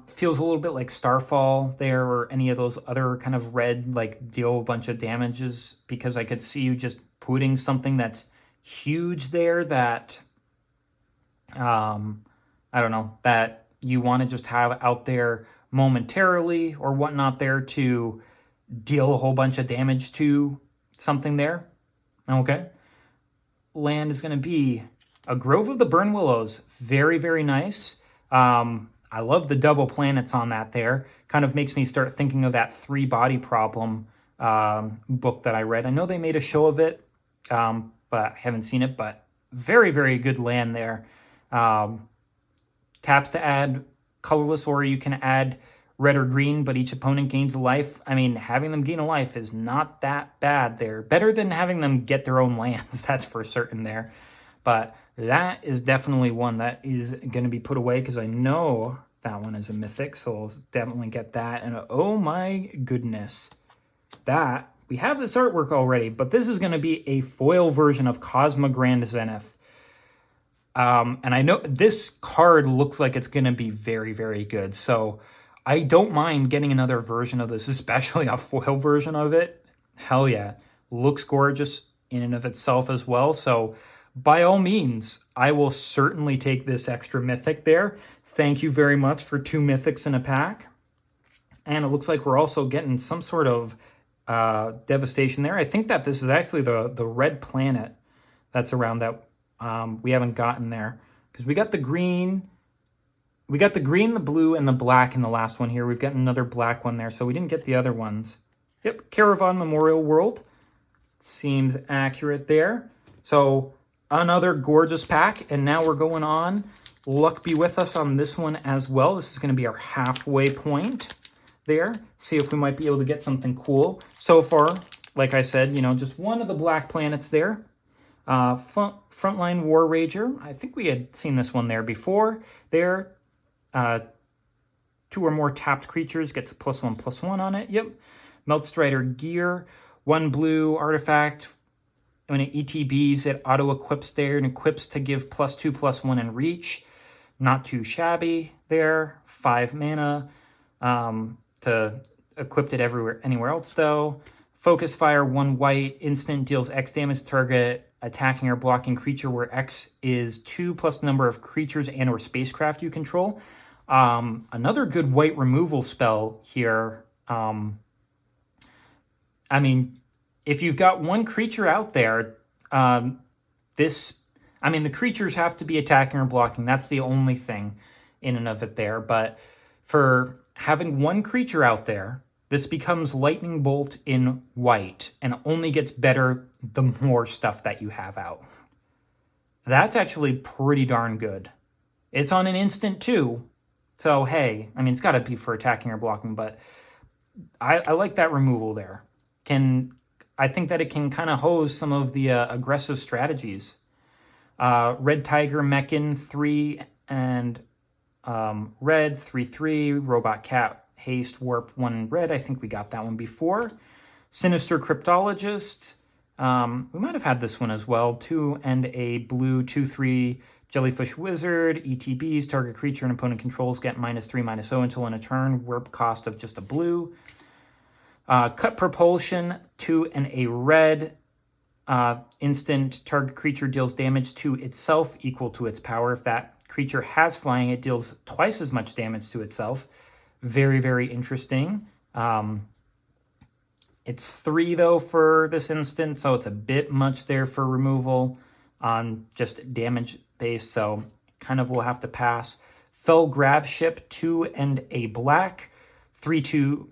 Feels a little bit like Starfall there, or any of those other kind of red, like deal a bunch of damages, because I could see you just putting something that's huge there that, I don't know, that you want to just have out there momentarily or whatnot there to deal a whole bunch of damage to something there. Okay. Land is going to be a Grove of the Burn Willows. Very, very nice. I love the double planets on that there. Kind of makes me start thinking of that 3-body problem book that I read. I know they made a show of it, but I haven't seen it. But very, very good land there. Taps to add colorless, or you can add red or green, but each opponent gains a life. I mean, having them gain a life is not that bad there. Better than having them get their own lands, that's for certain there. But that is definitely one that is going to be put away, because I know that one is a mythic, so I'll definitely get that. And oh my goodness, that we have this artwork already, but this is going to be a foil version of Cosma Grand Zenith. And I know this card looks like it's going to be very, very good. So I don't mind getting another version of this, especially a foil version of it. Hell yeah. Looks gorgeous in and of itself as well. So by all means, I will certainly take this extra mythic there. Thank you very much for 2 mythics in a pack. And it looks like we're also getting some sort of devastation there. I think that this is actually the red planet that's around that We haven't gotten there because we got the green. We got the green, the blue, and the black in the last one here. We've got another black one there, so we didn't get the other ones. Yep, Caravan Memorial World. Seems accurate there. So another gorgeous pack, and now we're going on. Luck be with us on this one as well. This is going to be our halfway point there. See if we might be able to get something cool. So far, like I said, you know, just one of the black planets there. Frontline War Rager. I think we had seen this one there before. There, 2 or more tapped creatures gets a +1/+1 on it. Yep. Meltstrider Gear. 1 blue artifact. When it ETBs, it auto-equips there and equips to give +2/+1 in reach. Not too shabby there. 5 mana to equip it anywhere else though. Focus Fire, 1 white, instant, deals X damage to target attacking or blocking creature where X is 2 plus number of creatures and or spacecraft you control. Another good white removal spell here. I mean, if you've got one creature out there, the creatures have to be attacking or blocking. That's the only thing in and of it there. But for having one creature out there, this becomes Lightning Bolt in white and only gets better the more stuff that you have out. That's actually pretty darn good. It's on an instant too. So, hey, I mean, it's got to be for attacking or blocking, but I like that removal there. I think that it can kind of hose some of the aggressive strategies. Red Tiger Mechan 3 and red 3/3 Robot Cat Haste Warp 1 red. I think we got that one before. Sinister Cryptologist. We might have had this one as well. 2 and a blue 2/3 Jellyfish Wizard. ETBs. Target creature and opponent controls get -3/-0 until in a turn. Warp cost of just a blue. Cut Propulsion, 2 and a red. Instant, target creature deals damage to itself equal to its power. If that creature has flying, it deals twice as much damage to itself. Very, very interesting. It's 3, though, for this instant, so it's a bit much there for removal on just damage base, so kind of will have to pass. Fell Graveship, 2 and a black. 3/2,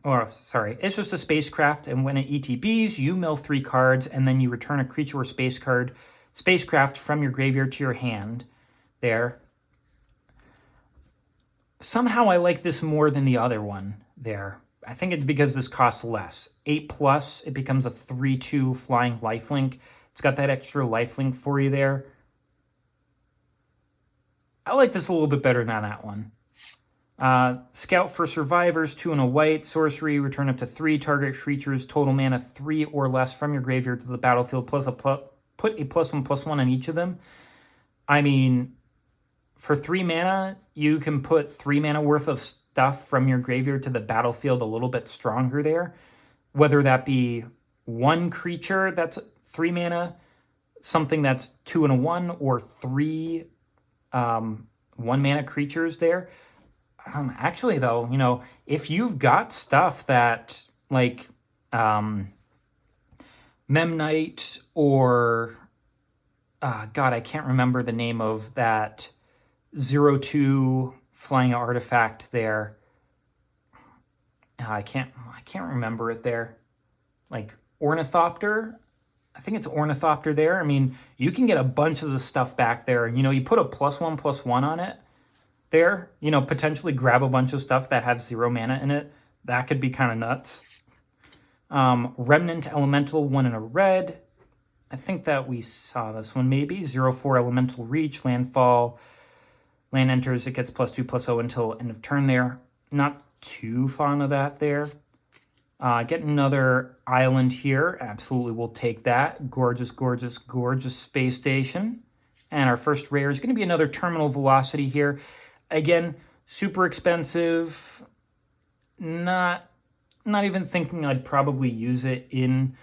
it's just a spacecraft, and when it ETBs, you mill 3 cards, and then you return a creature or spacecraft from your graveyard to your hand. There. Somehow I like this more than the other one there. I think it's because this costs less. 8+, it becomes a 3/2 flying lifelink. It's got that extra lifelink for you there. I like this a little bit better than that one. Scout for Survivors, 2 and a white. Sorcery, return up to 3 target creatures, total mana 3 or less from your graveyard to the battlefield, put a +1/+1 on each of them. I mean, for 3 mana, you can put 3 mana worth of stuff from your graveyard to the battlefield a little bit stronger there. Whether that be 1 creature that's 3 mana, something that's 2 and a 1, or 3 1 mana creatures there. Actually, though, you know, if you've got stuff that, like, Memnite or, God, I can't remember the name of that 0/2 flying artifact there. I can't remember it there. Like, Ornithopter? I think it's Ornithopter there. I mean, you can get a bunch of the stuff back there. You know, you put a +1/+1 on it there, you know, potentially grab a bunch of stuff that have 0 mana in it. That could be kind of nuts. Remnant Elemental, 1 and a red. I think that we saw this one maybe. 0/4 Elemental Reach, landfall. Land enters, it gets +2/+0 until end of turn there. Not too fond of that there. Get another island here. Absolutely, we'll take that. Gorgeous, gorgeous, gorgeous space station. And our first rare is going to be another Terminal Velocity here. Again, super expensive. Not even thinking I'd probably use it in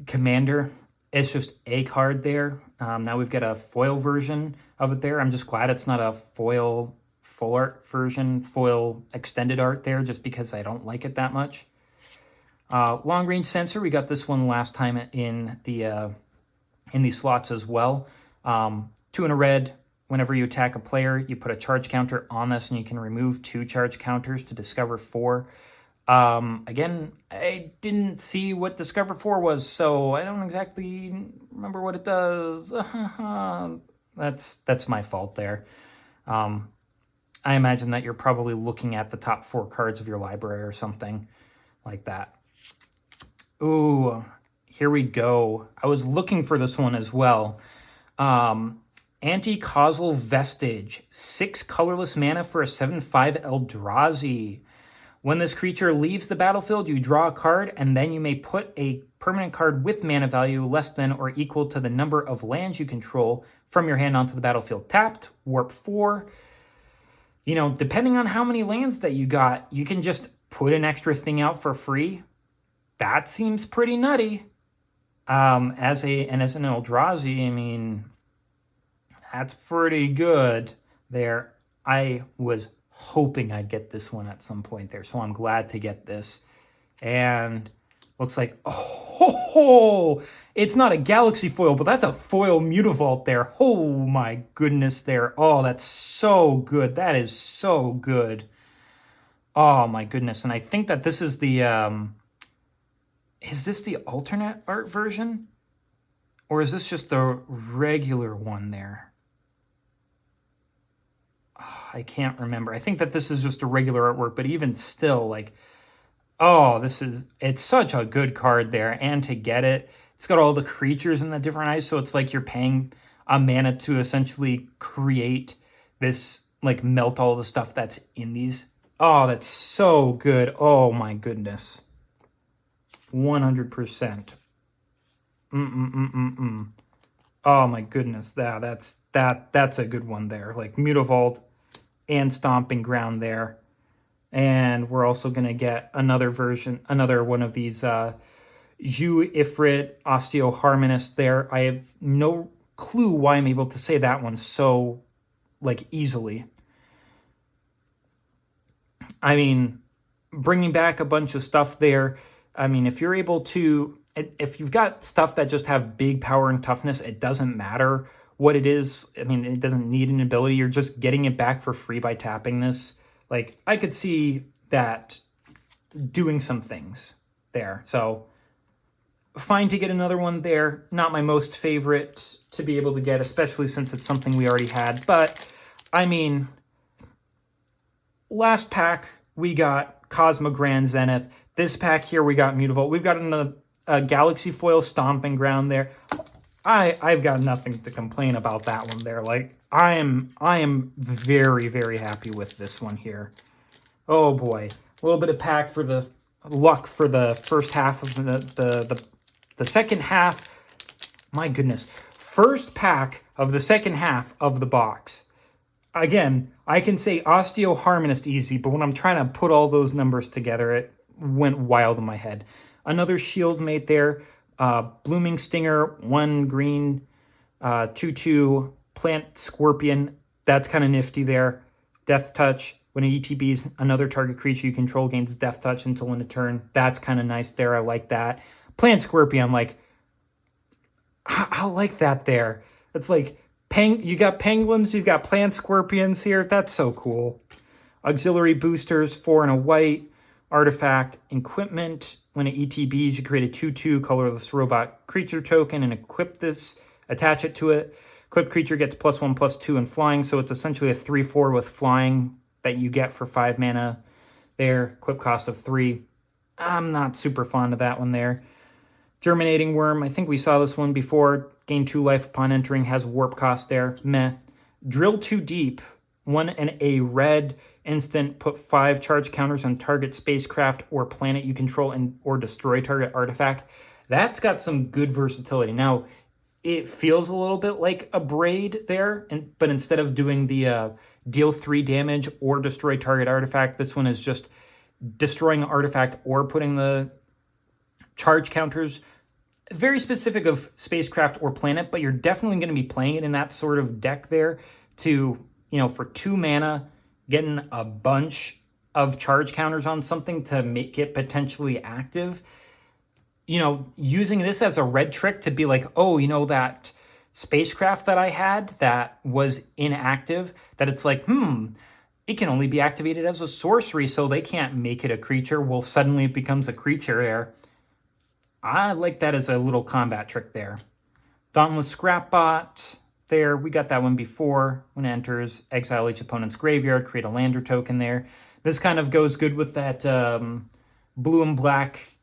Commander. It's just a card there. Now we've got a foil version of it there. I'm just glad it's not a foil full art version, foil extended art there, just because I don't like it that much. Long range sensor. We got this one last time in the slots as well. 2 and a red. Whenever you attack a player, you put a charge counter on this, and you can remove 2 charge counters to discover 4. Again, I didn't see what Discover 4 was, so I don't exactly remember what it does. That's my fault there. I imagine that you're probably looking at the top 4 cards of your library or something like that. Ooh, here we go. I was looking for this one as well. Anti-Causal Vestige. 6 colorless mana for a 7/5 Eldrazi. When this creature leaves the battlefield, you draw a card, and then you may put a permanent card with mana value less than or equal to the number of lands you control from your hand onto the battlefield tapped. Warp 4. You know, depending on how many lands that you got, you can just put an extra thing out for free. That seems pretty nutty. As an Eldrazi, I mean, that's pretty good there. I was hoping I'd get this one at some point there, so I'm glad to get this. And looks like, oh, it's not a galaxy foil, but that's a foil Mutavault there. Oh my goodness there. Oh, that's so good. That is so good. Oh my goodness. And I think that this is the, is this the alternate art version? Or is this just the regular one there? Oh, I can't remember. I think that this is just a regular artwork, but even still, like, oh, it's such a good card there. And to get it, it's got all the creatures in the different eyes, so it's like you're paying a mana to essentially create this, like, melt all the stuff that's in these. Oh, that's so good. Oh my goodness. 100%. Oh my goodness, that's a good one there. Like Mutavault and Stomping Ground there. And we're also going to get another one of these Zhu Ifrit Osteoharmonist there. I have no clue why I'm able to say that one so, like, easily. I mean, bringing back a bunch of stuff there. I mean, if you're able to, if you've got stuff that just have big power and toughness, it doesn't matter what it is. I mean, it doesn't need an ability. You're just getting it back for free by tapping this. Like, I could see that doing some things there. So, fine to get another one there. Not my most favorite to be able to get, especially since it's something we already had. But, I mean, last pack, we got Cosmo Grand Zenith. This pack here, we got Mutavault. We've got a Galaxy Foil Stomping Ground there. I've got nothing to complain about that one there. Like, I am very, very happy with this one here. Oh boy. A little bit of pack for the luck for the first half of the second half. My goodness. First pack of the second half of the box. Again, I can say Osteoharmonist easy, but when I'm trying to put all those numbers together, it went wild in my head. Another shield mate there. Blooming Stinger, 1 green, 2/2, Plant Scorpion. That's kind of nifty there. Death Touch. When it ETBs, another target creature you control gains Death Touch until end of turn. That's kind of nice there. I like that. Plant Scorpion, like, I like that there. It's like, you got penguins, you've got plant scorpions here. That's so cool. Auxiliary boosters, 4 and a white. Artifact, equipment. When it ETBs, you create a 2/2 colorless robot creature token and equip this, attach it to it. Equipped creature gets +1/+2 in flying, so it's essentially a 3/4 with flying that you get for 5 mana there. Equip cost of 3. I'm not super fond of that one there. Germinating Worm, I think we saw this one before. Gain 2 life upon entering, has warp cost there. Meh. Drill Too Deep, 1 and a red instant, put 5 charge counters on target spacecraft or planet you control or destroy target artifact. That's got some good versatility. Now, it feels a little bit like a Braid there, but instead of doing the deal 3 damage or destroy target artifact, this one is just destroying an artifact or putting the charge counters. Very specific of spacecraft or planet, but you're definitely going to be playing it in that sort of deck there to, for 2 mana, getting a bunch of charge counters on something to make it potentially active. Using this as a red trick to be like, oh, that spacecraft that I had that was inactive, that it's like, it can only be activated as a sorcery, so they can't make it a creature. Well, suddenly it becomes a creature there. I like that as a little combat trick there. Dauntless Scrapbot there. We got that one before. When it enters, exile each opponent's graveyard, create a lander token there. This kind of goes good with that blue and black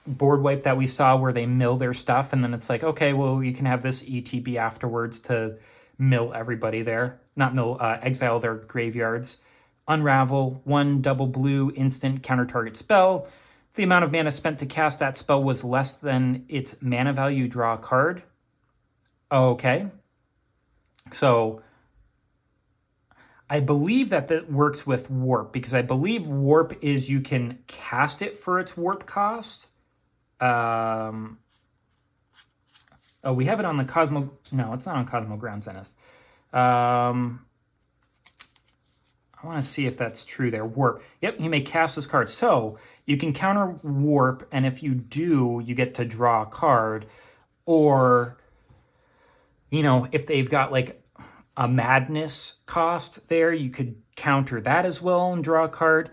board wipe that we saw where they mill their stuff, and then it's like, okay, well, you can have this ETB afterwards to mill everybody there. Not mill, exile their graveyards. Unravel, 1 double blue, instant, counter target spell. If the amount of mana spent to cast that spell was less than its mana value, draw a card. Okay. So I believe that works with warp, because I believe warp is you can cast it for its warp cost. Oh, we have it on the Cosmo... No, it's not on Cosmo Ground Zenith. I want to see if that's true there. Warp. Yep, you may cast this card. So you can counter warp, and if you do, you get to draw a card. Or, you know, if they've got like a madness cost there, you could counter that as well and draw a card.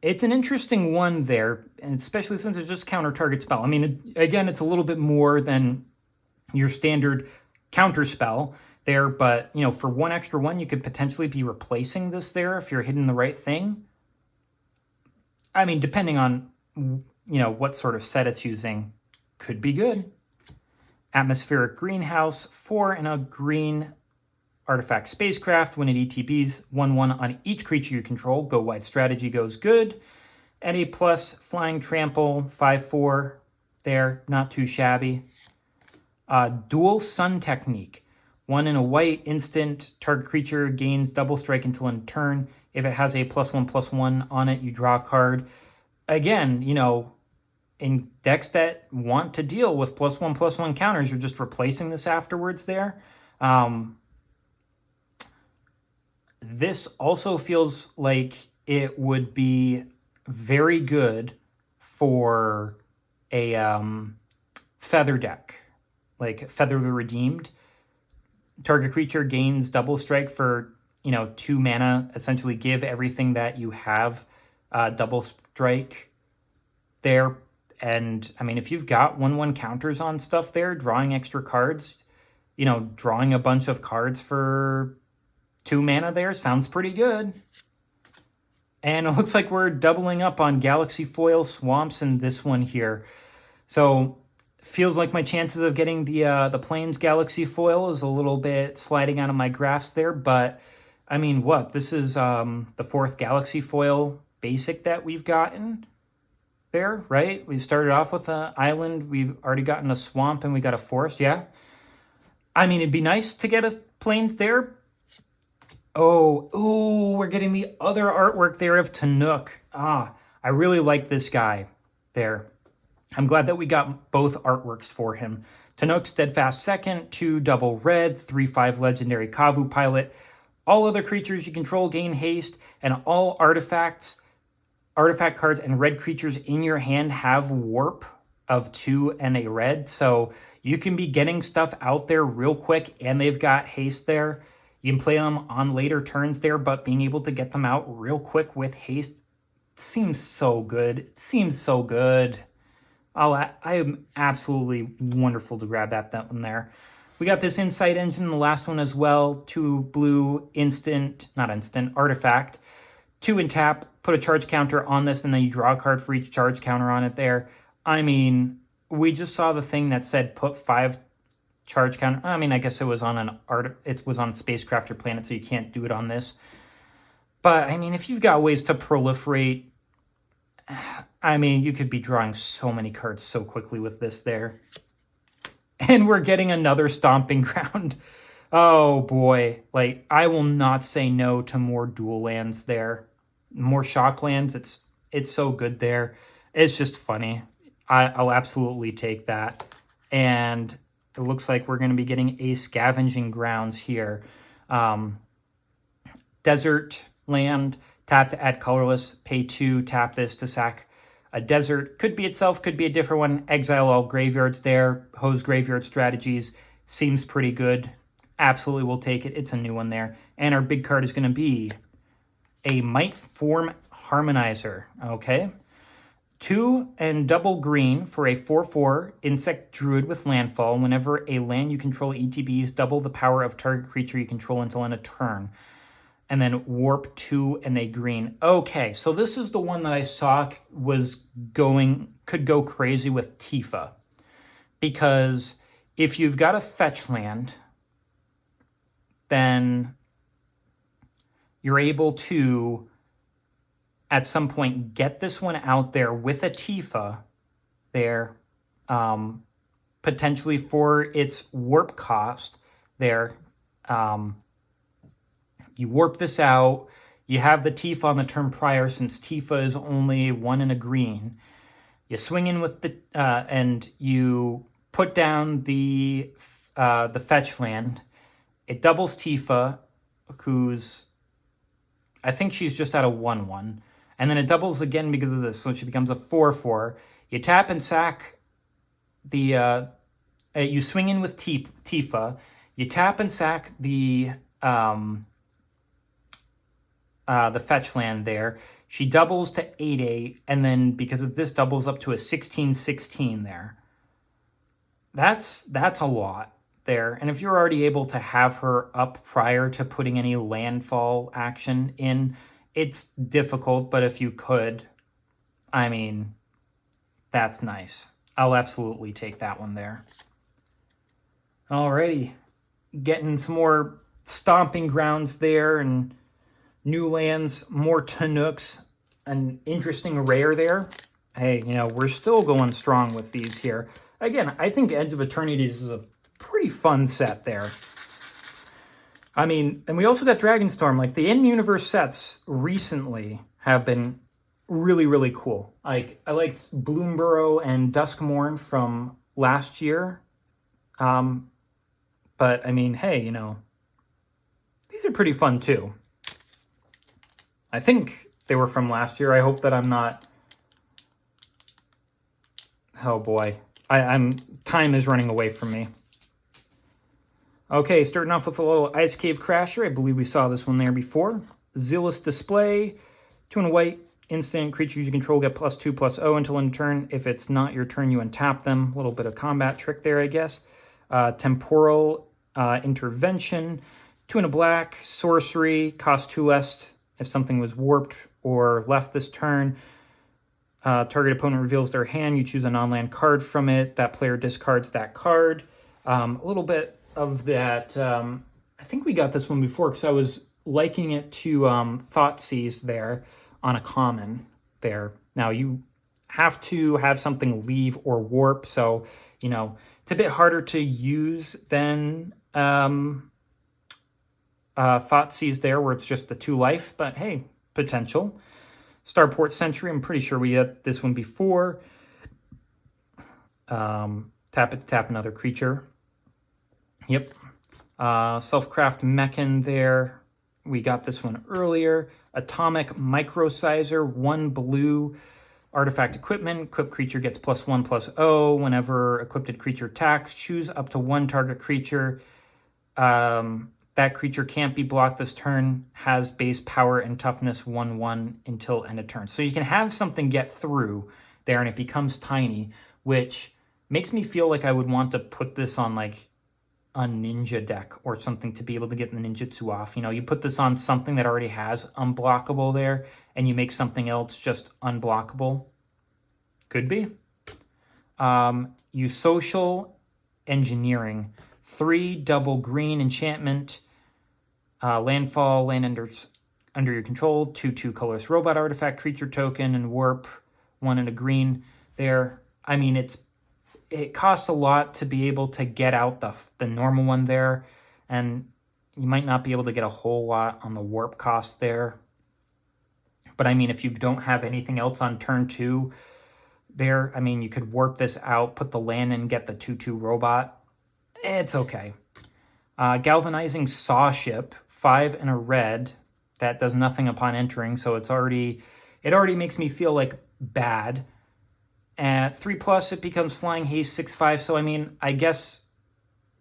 It's an interesting one there, and especially since it's just counter target spell. I mean, again, it's a little bit more than your standard counter spell there, but, you know, for 1 extra 1, you could potentially be replacing this there if you're hitting the right thing. I mean, depending on, you know, what sort of set it's using, could be good. Atmospheric Greenhouse, 4 and a green artifact spacecraft. When it ETBs, 1/1 on each creature you control. Go wide strategy goes good. And a plus flying trample, 5/4 there, not too shabby. Dual Sun Technique. 1 in a white, instant, target creature gains double strike until end turn. If it has a +1/+1 on it, you draw a card. Again, you know, in decks that want to deal with +1/+1 counters, you're just replacing this afterwards there. This also feels like it would be very good for a Feather deck, like Feather the Redeemed. Target creature gains double strike for, you know, 2 mana. Essentially give everything that you have double strike there. And, I mean, if you've got 1/1 counters on stuff there, drawing extra cards, you know, drawing a bunch of cards for 2 mana there sounds pretty good. And it looks like we're doubling up on Galaxy Foil, Swamps, and this one here. So feels like my chances of getting the Plains Galaxy Foil is a little bit sliding out of my graphs there. But, I mean, what? This is the 4th Galaxy Foil basic that we've gotten there, right? We started off with an island. We've already gotten a swamp, and we got a forest. Yeah. I mean, it'd be nice to get a Plains there. Oh, ooh, we're getting the other artwork there of Tanook. I really like this guy there. I'm glad that we got both artworks for him. Tanook, Steadfast Second, 2 double red, 3/5 legendary Kavu pilot. All other creatures you control gain haste, and all artifact cards and red creatures in your hand have warp of 2 and a red. So you can be getting stuff out there real quick, and they've got haste there. You can play them on later turns there, but being able to get them out real quick with haste seems so good. It seems so good. I am absolutely wonderful to grab that one there. We got this Insight Engine, the last one as well. 2 blue, artifact. 2 in tap, put a charge counter on this, and then you draw a card for each charge counter on it there. I mean, we just saw the thing that said put 5 charge counter. I mean, I guess it was on it was on Spacecraft or Planet, so you can't do it on this. But, I mean, if you've got ways to proliferate, I mean, you could be drawing so many cards so quickly with this there. And we're getting another Stomping Ground. Oh, boy. Like, I will not say no to more dual lands there. More shock lands. It's so good there. It's just funny. I'll absolutely take that. And it looks like we're going to be getting a Scavenging Grounds here. Desert land. Tap to add colorless. Pay 2. Tap this to sack a desert. Could be itself. Could be a different one. Exile all graveyards there. Hose graveyard strategies. seems pretty good. Absolutely will take it. It's a new one there. And our big card is going to be a Might Form Harmonizer. Okay. 2 and double green for a 4/4 insect druid with landfall. Whenever a land you control ETBs, double the power of target creature you control until end of turn. And then warp 2 and a green. Okay, so this is the one that I saw could go crazy with Tifa. Because if you've got a fetch land, then you're able to at some point get this one out there with a Tifa there, potentially for its warp cost there. You warp this out. You have the Tifa on the turn prior, since Tifa is only 1 and a green. You swing in with the and you put down the fetch land. It doubles Tifa, who's, I think she's just at a 1/1. And then it doubles again because of this, so she becomes a 4/4. You tap and sack the, you swing in with Tifa. You tap and sack the fetch land there. She doubles to 8/8, and then because of this, doubles up to a 16/16 there. That's a lot there. And if you're already able to have her up prior to putting any landfall action in, it's difficult, but if you could, I mean, that's nice. I'll absolutely take that one there. Alrighty, getting some more stomping grounds there and new lands, more Tanooks, an interesting rare there. Hey, we're still going strong with these here. Again, I think Edge of Eternities is a pretty fun set there. I mean, and we also got Dragonstorm. Like, the in-universe sets recently have been really, really cool. Like, I liked Bloomburrow and Duskmorn from last year. But, I mean, hey, these are pretty fun, too. I think they were from last year. I hope that I'm not... Oh, boy. Time is running away from me. Okay, starting off with a little Ice Cave Crasher. I believe we saw this one there before. Zealous Display. 2 and a white. Instant creatures you control get +2/+0 until end of turn. If it's not your turn, you untap them. A little bit of combat trick there, I guess. Temporal Intervention. 2 and a black. Sorcery. Cost 2 less if something was warped or left this turn. Target opponent reveals their hand. You choose a non-land card from it. That player discards that card. A little bit of that. I think we got this one before because I was likening it to Thoughtseize there on a common there. Now, you have to have something leave or warp, so, it's a bit harder to use than Thoughtseize there, where it's just the 2 life, but hey, potential. Starport Sentry, I'm pretty sure we had this one before. Tap it to tap another creature. Yep. Self-craft Mechan there. We got this one earlier. Atomic Microsizer, 1 blue. Artifact equipment. Equipped creature gets +1/+0. Whenever equipped creature attacks, choose up to 1 target creature. That creature can't be blocked this turn, has base power and toughness 1/1 until end of turn. So you can have something get through there and it becomes tiny, which makes me feel like I would want to put this on like a ninja deck or something to be able to get the ninjutsu off. You put this on something that already has unblockable there and you make something else just unblockable. Could be. You social engineering. 3 double green enchantment. Landfall, land under your control. 2/2 colorless robot artifact, creature token, and warp. 1 and a green there. I mean, it costs a lot to be able to get out the normal one there, and you might not be able to get a whole lot on the warp cost there. But I mean, if you don't have anything else on turn 2 there, I mean, you could warp this out, put the land in, get the 2/2 robot. It's okay. Galvanizing Saw Ship, 5 and a red. That does nothing upon entering, so it already makes me feel like bad. At 3+, it becomes Flying Haste 6/5. So I mean, I guess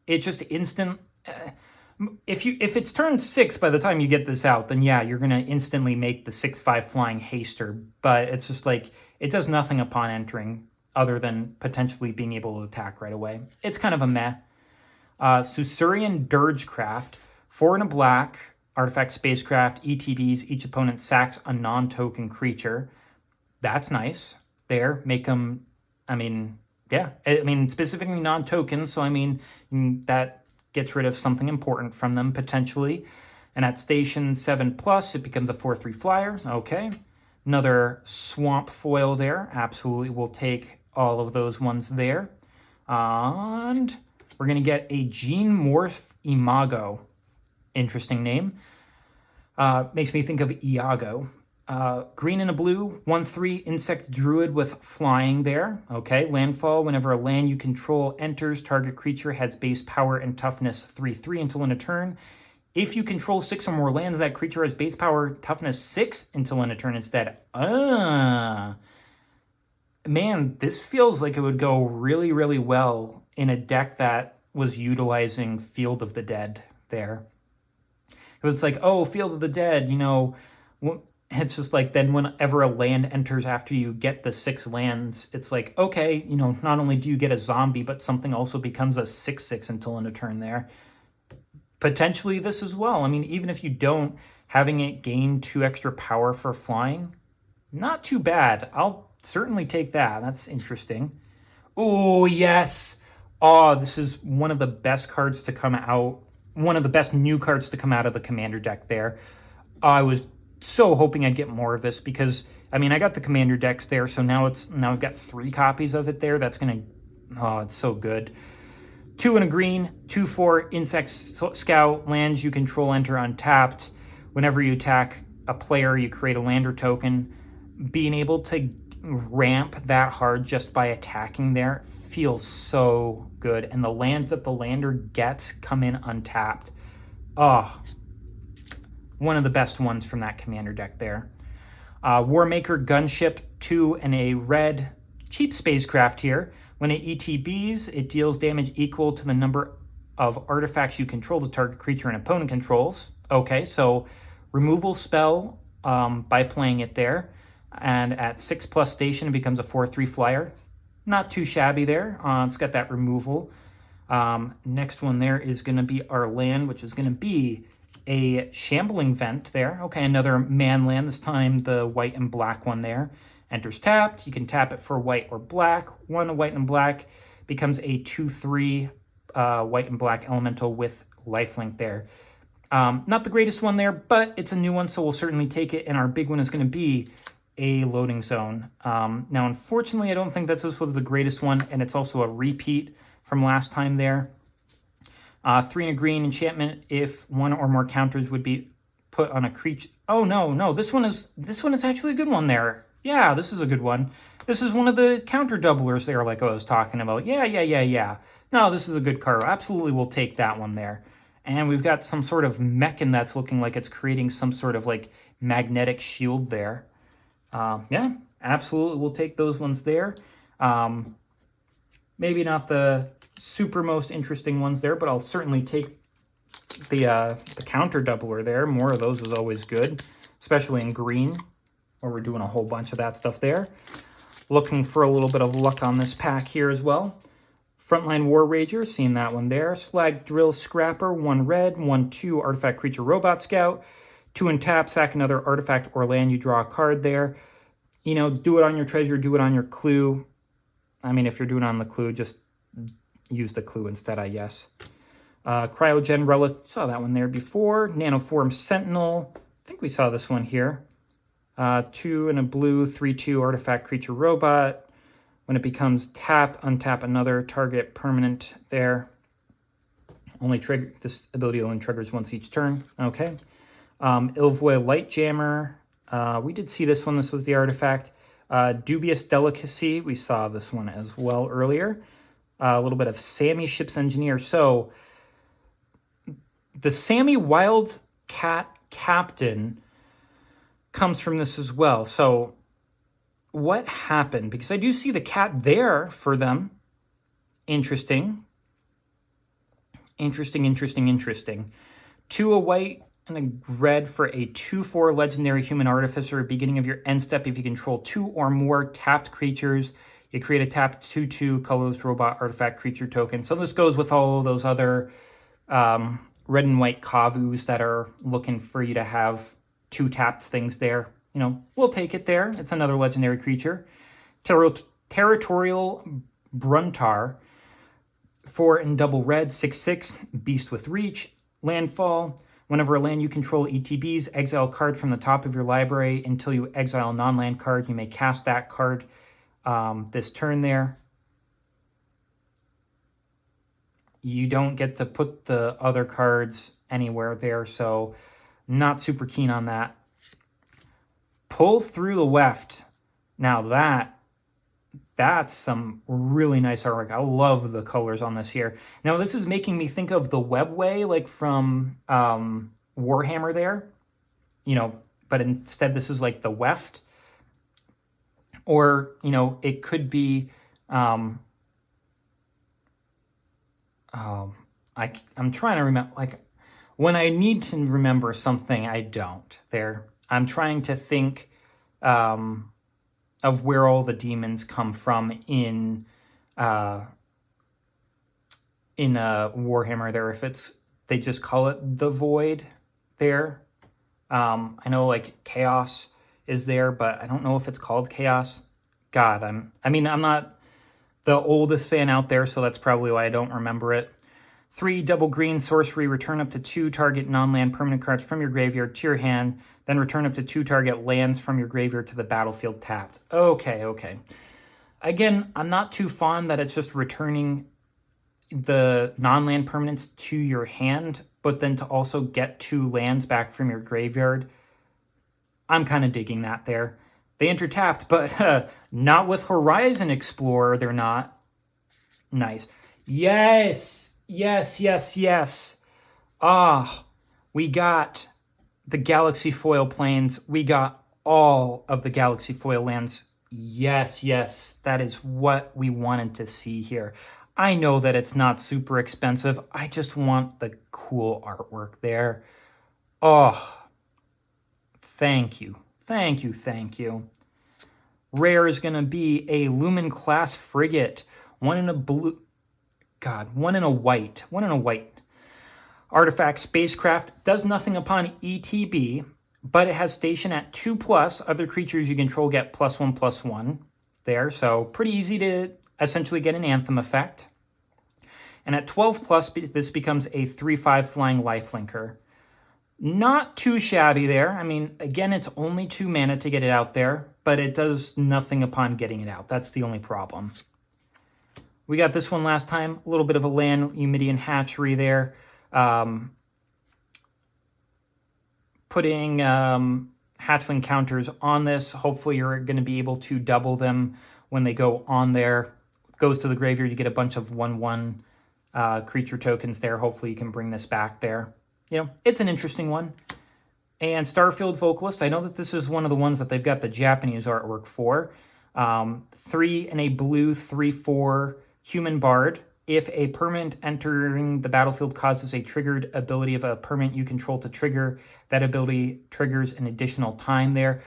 it just instant. If it's turn 6 by the time you get this out, then yeah, you're gonna instantly make the 6/5 flying haster. But it's just like it does nothing upon entering, other than potentially being able to attack right away. It's kind of a meh. Susurian Dirgecraft, 4 and a black, artifact spacecraft, ETBs, each opponent sacks a non-token creature. That's nice. There, make them, I mean, yeah, I mean, specifically non-tokens, so I mean, that gets rid of something important from them, potentially. And at station 7+, it becomes a 4/3 flyer. Okay. Another swamp foil there. Absolutely, we'll take all of those ones there. And we're going to get a Gene Morph Imago. Interesting name. Makes me think of Iago. Green and a blue, 1/3 insect druid with flying there. Okay, landfall. Whenever a land you control enters, target creature has base power and toughness 3/3 until end of turn. If you control 6 or more lands, that creature has base power toughness 6 until end of turn instead. Man, this feels like it would go really, really well in a deck that was utilizing Field of the Dead there. It's like, oh, Field of the Dead, you know, it's just like then whenever a land enters after you get the 6 lands, it's like, okay, you know, not only do you get a zombie, but something also becomes a 6/6 until end of turn there. Potentially this as well. I mean, even if you don't, having it gain 2 extra power for flying, not too bad. I'll certainly take that. That's interesting. Oh, yes. Oh, this is one of the best cards to come out. One of the best new cards to come out of the Commander deck there. I was so hoping I'd get more of this because, I mean, I got the Commander decks there, so now I've got 3 copies of it there. That's going to, oh, it's so good. 2 and a green, 2/4 insect scout, lands you control enter untapped. Whenever you attack a player, you create a lander token. Being able to ramp that hard just by attacking there feels so good. And the lands that the lander gets come in untapped. Oh, one of the best ones from that Commander deck there. Warmaker Gunship, 2 and a red, cheap spacecraft here. When it ETBs, it deals damage equal to the number of artifacts you control the target creature and opponent controls. Okay, so removal spell by playing it there. And at 6+ station, it becomes a 4/3 flyer. Not too shabby there. It's got that removal. Next one there is going to be our land, which is going to be a Shambling Vent there. Okay, another man land, this time the white and black one there. Enters tapped. You can tap it for white or black. 1 white and black becomes a 2/3 white and black elemental with lifelink there. Not the greatest one there, but it's a new one, so we'll certainly take it. And our big one is going to be a loading zone. Now, unfortunately, I don't think that this was the greatest one, and it's also a repeat from last time there. 3 and a green enchantment. If 1 or more counters would be put on a creature. Oh no, this one is actually a good one there. Yeah, this is a good one. This is one of the counter doublers there, like I was talking about. Yeah. No, this is a good card. Absolutely, we'll take that one there. And we've got some sort of mechan that's looking like it's creating some sort of like magnetic shield there. Yeah, absolutely, we'll take those ones there. Maybe not the super most interesting ones there, but I'll certainly take the counter doubler there. More of those is always good, especially in green, where we're doing a whole bunch of that stuff there. Looking for a little bit of luck on this pack here as well. Frontline War Rager, seeing that one there. Slag Drill Scrapper, 1 red, 1/2 Artifact Creature Robot Scout. 2 and tap, sack another artifact or land, you draw a card there. You know, do it on your treasure, do it on your clue. I mean, if you're doing it on the clue, just use the clue instead, I guess. Cryogen Relic, saw that one there before. Nanoform Sentinel, I think we saw this one here. 2 and a blue, 3/2 Artifact Creature Robot. When it becomes tapped, untap another target permanent there. Only trigger, this ability only triggers once each turn. Okay. Ilvoy Lightjammer. We did see this one. This was the artifact. Dubious Delicacy. We saw this one as well earlier. A little bit of Sammy Ship's Engineer. So the Sammy Wildcat Captain comes from this as well. So what happened? Because I do see the cat there for them. Interesting. Interesting, interesting, interesting. 2 a white and a red for a 2/4 legendary human artificer. Beginning of your end step, if you control 2 or more tapped creatures, you create a tapped 2/2 colorless robot artifact creature token. So this goes with all of those other red and white Kavus that are looking for you to have 2 tapped things there. You know, we'll take it there. It's another legendary creature. Territorial Bruntar, 4 and double red, 6/6, beast with reach. Landfall. Whenever a land you control ETBs, exile a card from the top of your library until you exile a non-land card. You may cast that card this turn there. You don't get to put the other cards anywhere there, so not super keen on that. Pull through the weft. Now that's some really nice artwork. I love the colors on this here. Now this is making me think of the Webway, like from Warhammer there, you know, but instead this is like the weft. Or, you know, it could be, I'm trying to remember, like, when I need to remember something, I don't there. I'm trying to think of where all the demons come from in Warhammer there. If it's, they just call it the Void there. I know like Chaos is there, but I don't know if it's called Chaos. God, I'm not the oldest fan out there, so that's probably why I don't remember it. 3 double green sorcery, return up to 2 target non-land permanent cards from your graveyard to your hand, then return up to 2 target lands from your graveyard to the battlefield tapped. Okay. Again, I'm not too fond that it's just returning the non-land permanents to your hand, but then to also get 2 lands back from your graveyard. I'm kind of digging that there. They enter tapped, but not with Horizon Explorer, they're not. Nice. Yes. We got the Galaxy Foil Plains. We got all of the Galaxy Foil lands. Yes, that is what we wanted to see here. I know that it's not super expensive. I just want the cool artwork there. Oh, thank you. Rare is going to be a Lumen class frigate. 1 in a blue. God, 1 in a white. Artifact spacecraft does nothing upon ETB, but it has station at 2+. Other creatures you control get +1/+1 there. So pretty easy to essentially get an Anthem effect. And at 12+, this becomes a 3/5 flying lifelinker. Not too shabby there. I mean, again, it's only 2 mana to get it out there, but it does nothing upon getting it out. That's the only problem. We got this one last time, a little bit of a land Eumidian hatchery there. Putting hatchling counters on this. Hopefully you're going to be able to double them when they go on there. Goes to the graveyard, you get a bunch of 1/1 creature tokens there. Hopefully you can bring this back there. You know, it's an interesting one. And Starfield Vocalist, I know that this is one of the ones that they've got the Japanese artwork for. 3 in a blue, 3/4 human bard. If a permanent entering the battlefield causes a triggered ability of a permanent you control to trigger, that ability triggers an additional time there.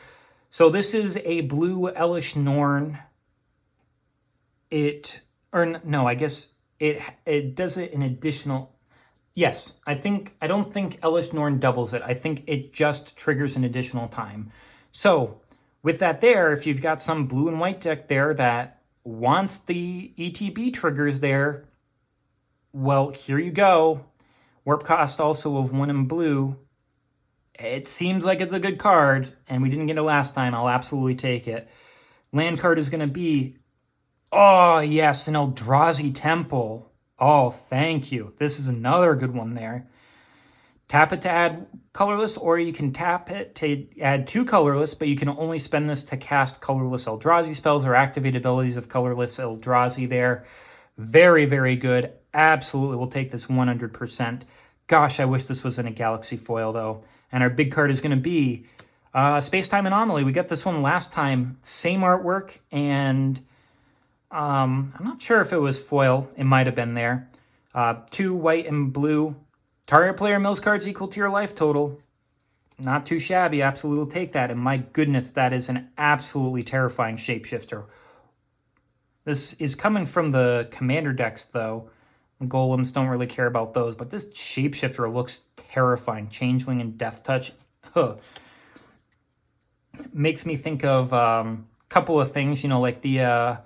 So this is a blue Elish Norn. It does it an additional. Yes, I don't think Elish Norn doubles it. I think it just triggers an additional time. So with that there, if you've got some blue and white deck there that wants the ETB triggers there, well, here you go. Warp cost also of 1 in blue. It seems like it's a good card, and we didn't get it last time. I'll absolutely take it. Land card is going to be, oh, yes, an Eldrazi Temple. Oh, thank you. This is another good one there. Tap it to add colorless, or you can tap it to add 2 colorless, but you can only spend this to cast colorless Eldrazi spells or activate abilities of colorless Eldrazi there. Very, very good. Absolutely, we'll take this 100%. Gosh, I wish this was in a Galaxy Foil, though. And our big card is going to be Space-Time Anomaly. We got this one last time. Same artwork, and I'm not sure if it was foil. It might have been there. 2 white and blue. Target player mills cards equal to your life total. Not too shabby. Absolutely will take that. And my goodness, that is an absolutely terrifying shapeshifter. This is coming from the commander decks, though. Golems don't really care about those, but this shapeshifter looks terrifying. Changeling and Death Touch. Huh. Makes me think of a couple of things, you know, like the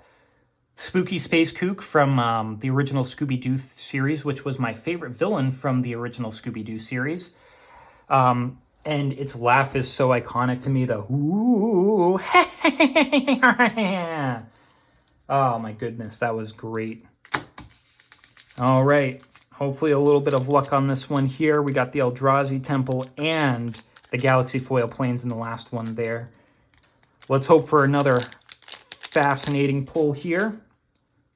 Spooky Space Kook from the original Scooby-Doo series, which was my favorite villain from the original Scooby-Doo series. And its laugh is so iconic to me, the ooh. Oh my goodness, that was great. All right, hopefully a little bit of luck on this one here. We got the Eldrazi Temple and the Galaxy Foil Plains in the last one there. Let's hope for another fascinating pull here.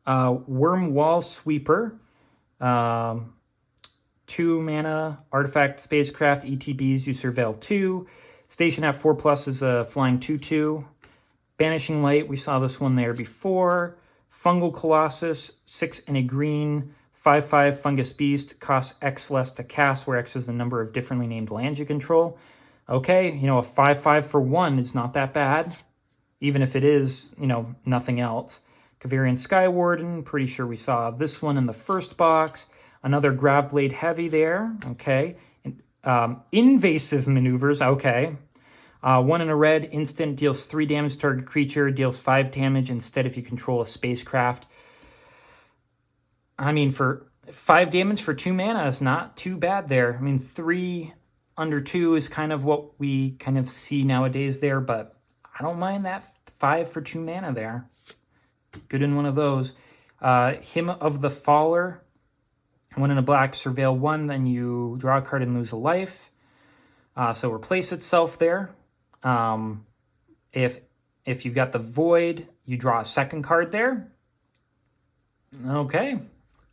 Worm Wall Sweeper. 2 mana, artifact, spacecraft, ETBs, you surveil 2. Station at 4+ is a flying 2/2. Banishing Light, we saw this one there before. Fungal Colossus, 6 and a green, 5/5 Fungus Beast, costs X less to cast, where X is the number of differently named lands you control. Okay, you know, a 5/5 for 1 is not that bad, even if it is, you know, nothing else. Kavirian Skywarden, pretty sure we saw this one in the first box. Another Graveblade Heavy there, okay. Invasive Maneuvers, okay. 1 in a red, instant, deals 3 damage to target creature, deals 5 damage instead if you control a spacecraft. I mean, for 5 damage for 2 mana is not too bad there. I mean, 3 under 2 is kind of what we kind of see nowadays there, but I don't mind that 5 for 2 mana there. Good in one of those. Hymn of the Faller. 1 in a black, surveil 1, then you draw a card and lose a life. So replace itself there. If you've got the Void, you draw a second card there. Okay,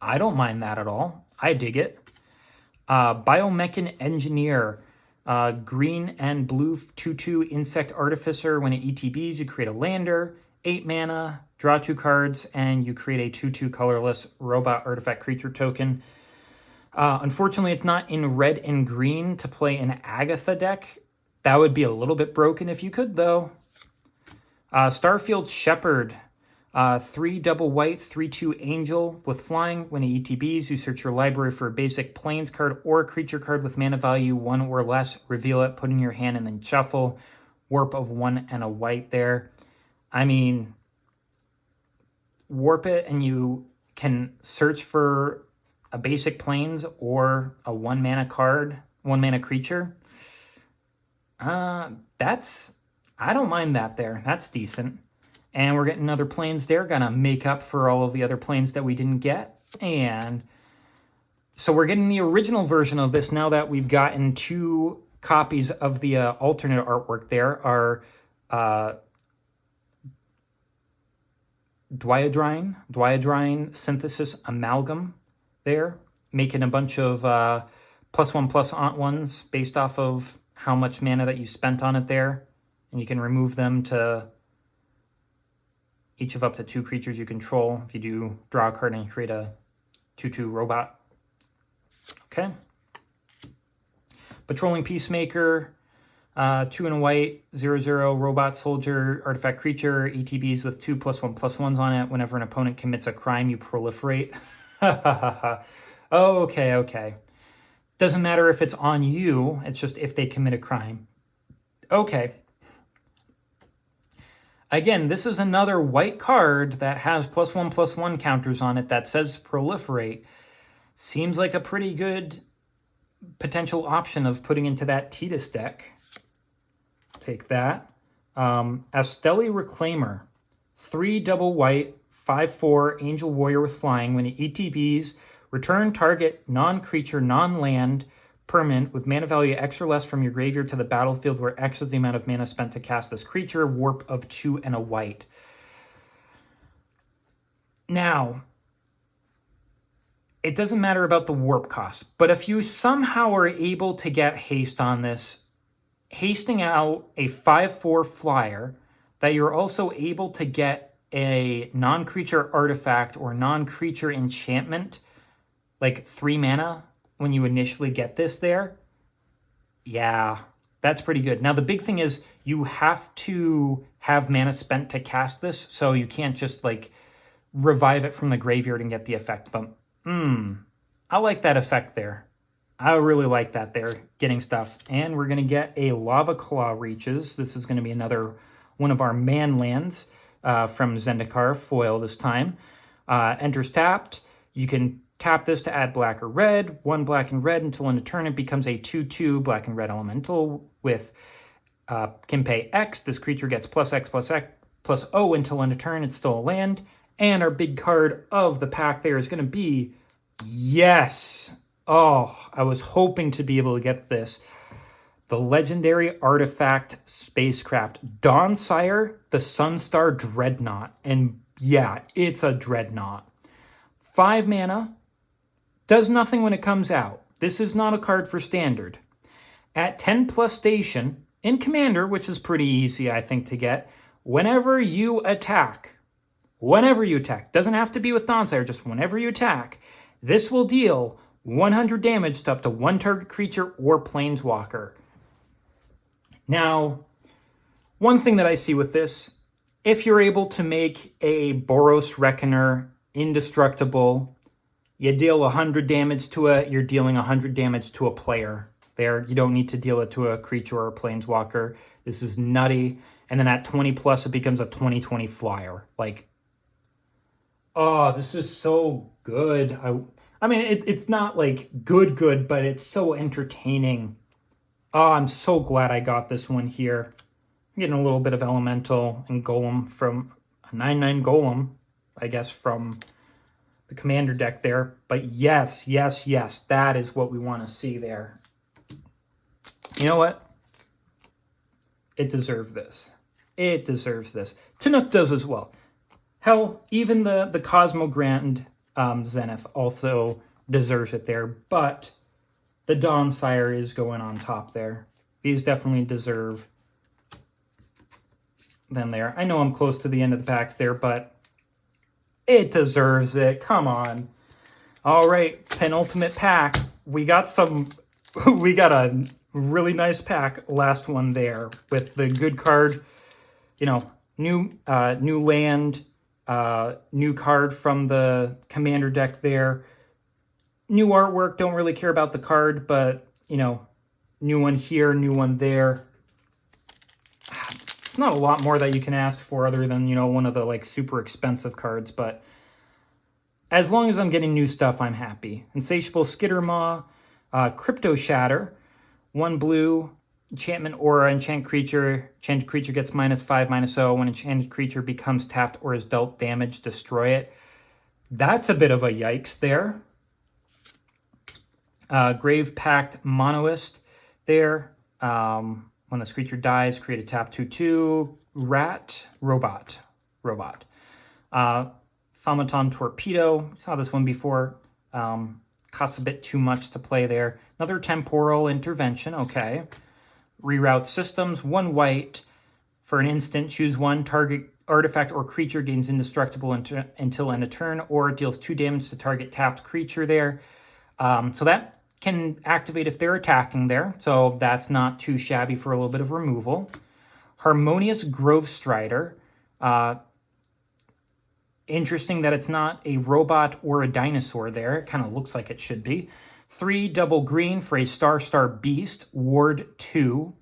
I don't mind that at all. I dig it. Biomechan Engineer, green and blue 2/2 Insect Artificer. When it ETBs, you create a lander, 8 mana, draw 2 cards, and you create a 2/2 colorless robot artifact creature token. Unfortunately, it's not in red and green to play an Agatha deck. That would be a little bit broken if you could, though. Starfield Shepherd, 3 double white, 3/2 angel with flying. When it ETBs, you search your library for a basic plains card or a creature card with mana value 1 or less. Reveal it, put it in your hand, and then shuffle. Warp of 1 and a white there. I mean, warp it and you can search for a basic plains or a 1 mana card, 1 mana creature. I don't mind that there. That's decent. And we're getting another plains there. Gonna make up for all of the other plains that we didn't get. And so we're getting the original version of this now that we've gotten 2 copies of the alternate artwork there. Our Dwyadrine Synthesis Amalgam there, making a bunch of +1/+1 based off of how much mana that you spent on it there. And you can remove them to each of up to 2 creatures you control. If you do draw a card and you create a 2/2 robot. Okay. Patrolling Peacemaker, 2 in a white, 0/0 robot soldier, artifact creature, ETBs with 2 +1/+1s on it. Whenever an opponent commits a crime, you proliferate. Okay. Doesn't matter if it's on you, it's just if they commit a crime. Okay. Again, this is another white card that has +1/+1 counters on it that says proliferate. Seems like a pretty good potential option of putting into that Tidus deck. Take that. Astelli Reclaimer. 3 double white, 5/4 Angel Warrior with flying. When it ETBs, return target non-creature, non-land permanent with mana value X or less from your graveyard to the battlefield, where X is the amount of mana spent to cast this creature. Warp of 2 and a white. Now, it doesn't matter about the warp cost, but if you somehow are able to get haste on this, hasting out a 5/4 flyer, that you're also able to get a non-creature artifact or non-creature enchantment like 3 mana when you initially get this there. Yeah, that's pretty good. Now, the big thing is you have to have mana spent to cast this, so you can't just, like, revive it from the graveyard and get the effect. But, I like that effect there. I really like that there, getting stuff. And we're going to get a Lava Claw Reaches. This is going to be another one of our man lands from Zendikar, foil this time. Enters tapped. You can tap this to add black or red. 1 black and red until end of turn. It becomes a 2/2 black and red elemental with can pay X. This creature gets +X plus O until end of turn. It's still a land. And our big card of the pack there is going to be, yes. Oh, I was hoping to be able to get this. The legendary artifact spacecraft Dawnsire, the Sunstar Dreadnought. And yeah, it's a Dreadnought. 5 mana, does nothing when it comes out. This is not a card for standard. At 10+ station, in Commander, which is pretty easy, I think, to get, whenever you attack, doesn't have to be with Dawnsire, just whenever you attack, this will deal 100 damage to up to 1 target creature or planeswalker. Now, one thing that I see with this, if you're able to make a Boros Reckoner indestructible, you deal 100 damage to it, you're dealing 100 damage to a player. There, you don't need to deal it to a creature or a planeswalker. This is nutty. And then at 20+, it becomes a 20/20 flyer. Like, oh, this is so good. I mean, it's not like good, but it's so entertaining. Oh, I'm so glad I got this one here. I'm getting a little bit of Elemental and Golem from a 9/9 Golem, I guess, from the Commander deck there. But yes, that is what we want to see there. You know what? It deserves this. It deserves this. Tanook does as well. Hell, even the Cosmogrand Zenith also deserves it there, but the Dawnsire is going on top there. These definitely deserve them there. I know I'm close to the end of the packs there, but it deserves it. Come on. All right, penultimate pack. We got a really nice pack, last one there, with the good card, you know, new land, new card from the Commander deck there. New artwork, don't really care about the card, but, you know, new one here, new one there. It's not a lot more that you can ask for other than, you know, one of the, like, super expensive cards, but as long as I'm getting new stuff, I'm happy. Insatiable Skittermaw, Crypto Shatter, 1 blue, enchantment aura, enchanted creature gets -5/-0. When enchanted creature becomes tapped or is dealt damage, destroy it. That's a bit of a yikes there. Grave Pact Monoist there. When this creature dies, create a tap 2/2 robot. Thaumaton Torpedo. Saw this one before. Costs a bit too much to play there. Another Temporal Intervention. Okay. Reroute Systems. 1 white. For an instant, choose 1 target artifact or creature gains indestructible until end of turn, or it deals 2 damage to target tapped creature there. So that can activate if they're attacking there. So that's not too shabby for a little bit of removal. Harmonious Grove Strider. Interesting that it's not a robot or a dinosaur there. It kind of looks like it should be. 3 double green for a star beast. Ward 2.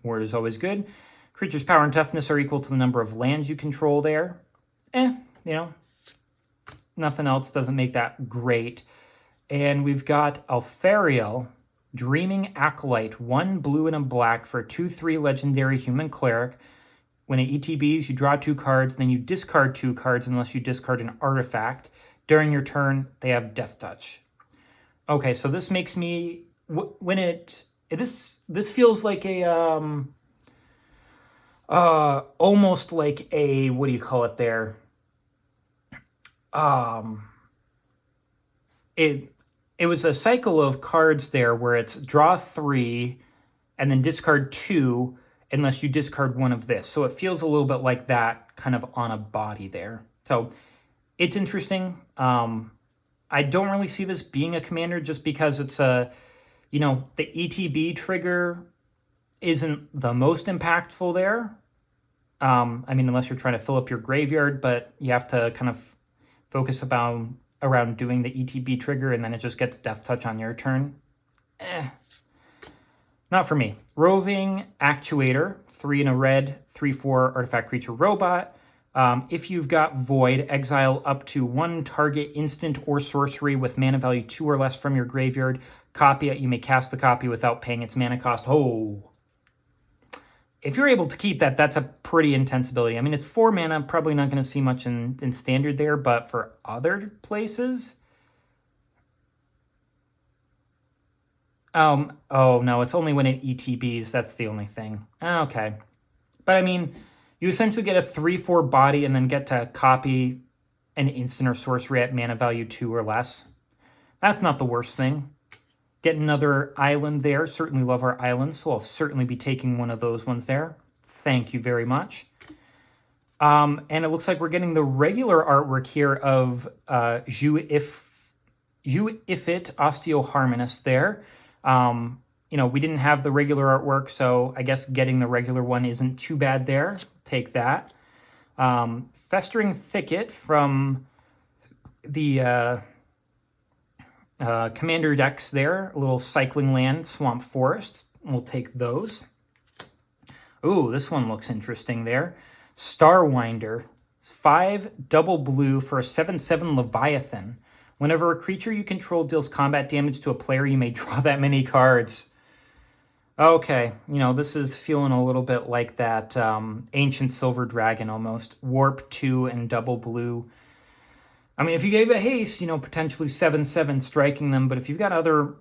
Ward is always good. Creature's power and toughness are equal to the number of lands you control there. You know, nothing else doesn't make that great. And we've got Alfariel, Dreaming Acolyte, 1 blue and a black for a 2/3 legendary human cleric. When it ETBs, you draw 2 cards, then you discard 2 cards unless you discard an artifact. During your turn, they have Death Touch. Okay, so this makes me this feels like a almost like a, what do you call it there? It was a cycle of cards there where it's draw 3 and then discard 2 unless you discard 1 of this. So it feels a little bit like that kind of on a body there. So it's interesting. I don't really see this being a commander just because it's a, you know, the ETB trigger isn't the most impactful there. I mean, unless you're trying to fill up your graveyard, but you have to kind of focus around doing the ETB trigger, and then it just gets Death Touch on your turn. Not for me. Roving Actuator, 3 in a red, 3/4 artifact creature robot. If you've got Void, exile up to 1 target instant or sorcery with mana value 2 or less from your graveyard. Copy it. You may cast the copy without paying its mana cost. Oh. If you're able to keep that, that's a pretty intense ability. I mean, it's 4 mana. Probably not going to see much in standard there, but for other places... oh, no, it's only when it ETBs. That's the only thing. Okay. But, I mean, you essentially get a 3/4 body and then get to copy an instant or sorcery at mana value 2 or less. That's not the worst thing. Get another island there. Certainly love our islands, so I'll certainly be taking one of those ones there. Thank you very much. And it looks like we're getting the regular artwork here of Ju-Ifit Osteoharmonist there. You know, we didn't have the regular artwork, so I guess getting the regular one isn't too bad there. Take that. Festering Thicket from the commander decks there. A little cycling land, Swamp Forest. We'll take those. Ooh, this one looks interesting there. Starwinder. 5 double blue for a 7/7 Leviathan. Whenever a creature you control deals combat damage to a player, you may draw that many cards. Okay, you know, this is feeling a little bit like that Ancient Silver Dragon almost. Warp 2 and double blue. I mean, if you gave a haste, you know, potentially 7/7 striking them, but if you've got other,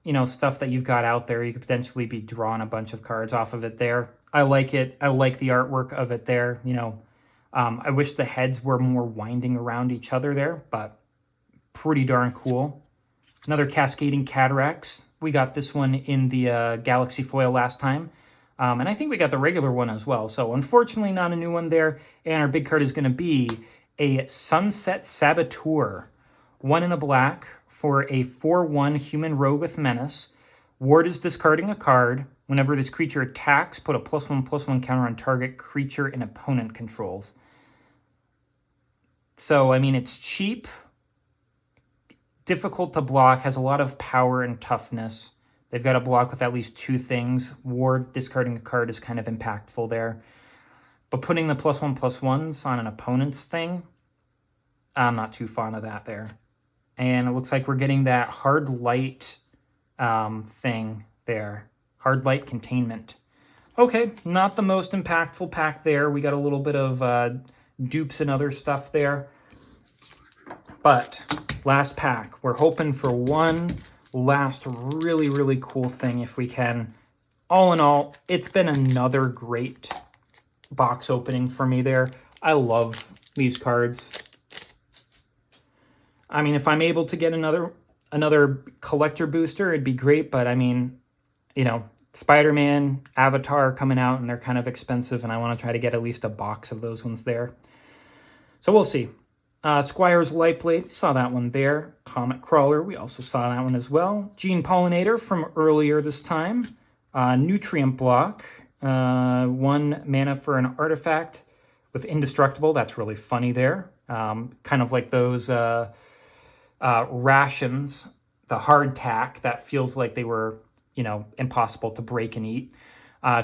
you know, stuff that you've got out there, you could potentially be drawing a bunch of cards off of it there. I like it. I like the artwork of it there, you know. I wish the heads were more winding around each other there, but pretty darn cool. Another Cascading Cataracts. We got this one in the Galaxy foil last time. And I think we got the regular one as well. So unfortunately not a new one there. And our big card is going to be a Sunset Saboteur. 1 in a black for a 4/1 human rogue with menace. Ward is discarding a card. Whenever this creature attacks, put a +1/+1 counter on target creature and opponent controls. So, I mean, it's cheap, difficult to block, has a lot of power and toughness. They've got to block with at least 2 things. Ward, discarding a card is kind of impactful there. But putting the +1/+1s on an opponent's thing, I'm not too fond of that there. And it looks like we're getting that hard light thing there. Hard light containment. Okay, not the most impactful pack there. We got a little bit of dupes and other stuff there. But last pack, we're hoping for one last really, really cool thing if we can. All in all, it's been another great box opening for me there. I love these cards. I mean, if I'm able to get another collector booster, it'd be great. But I mean, you know, Spider-Man, Avatar coming out, and they're kind of expensive, and I want to try to get at least a box of those ones there. So we'll see. Squire's Lightblade, saw that one there. Comet Crawler, we also saw that one as well. Gene Pollinator from earlier this time. Nutrient Block, 1 mana for an artifact with Indestructible. That's really funny there. Kind of like those rations, the hardtack that feels like they were, you know, impossible to break and eat.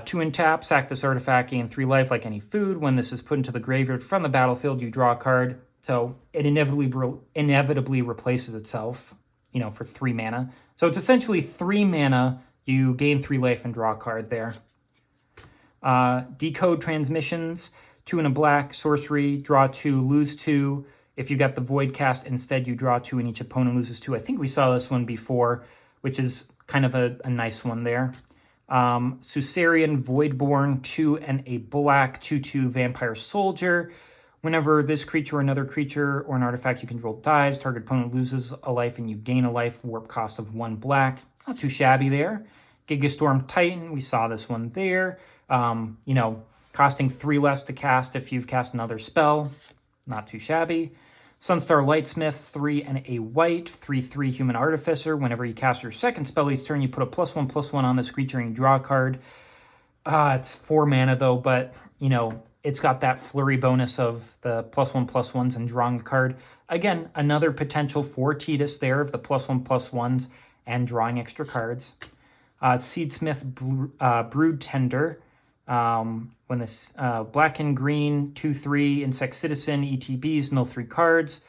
2 in tap, sack this artifact, gain 3 life like any food. When this is put into the graveyard from the battlefield, you draw a card. So it inevitably replaces itself, you know, for 3 mana. So it's essentially 3 mana, you gain 3 life and draw a card there. Decode Transmissions, 2 in a black, sorcery, draw 2, lose 2. If you got the Void cast, instead you draw 2 and each opponent loses 2. I think we saw this one before, which is kind of a nice one there. Susarian Voidborn, 2 and a black, 2/2 Vampire Soldier. Whenever this creature or another creature or an artifact you control dies, target opponent loses a life and you gain a life, warp cost of 1 black. Not too shabby there. Gigastorm Titan, we saw this one there. You know, costing 3 less to cast if you've cast another spell. Not too shabby. Sunstar Lightsmith, 3 and a white, 3/3 Human Artificer. Whenever you cast your second spell each turn, you put a +1/+1 on this creature and you draw a card. It's 4 mana though, but you know, it's got that flurry bonus of the +1/+1s and drawing a card. Again, another potential for Tidus there of the +1/+1s and drawing extra cards. Seedsmith Brood Tender. When this black and green, 2/3 Insect Citizen, ETBs, mill 3 cards.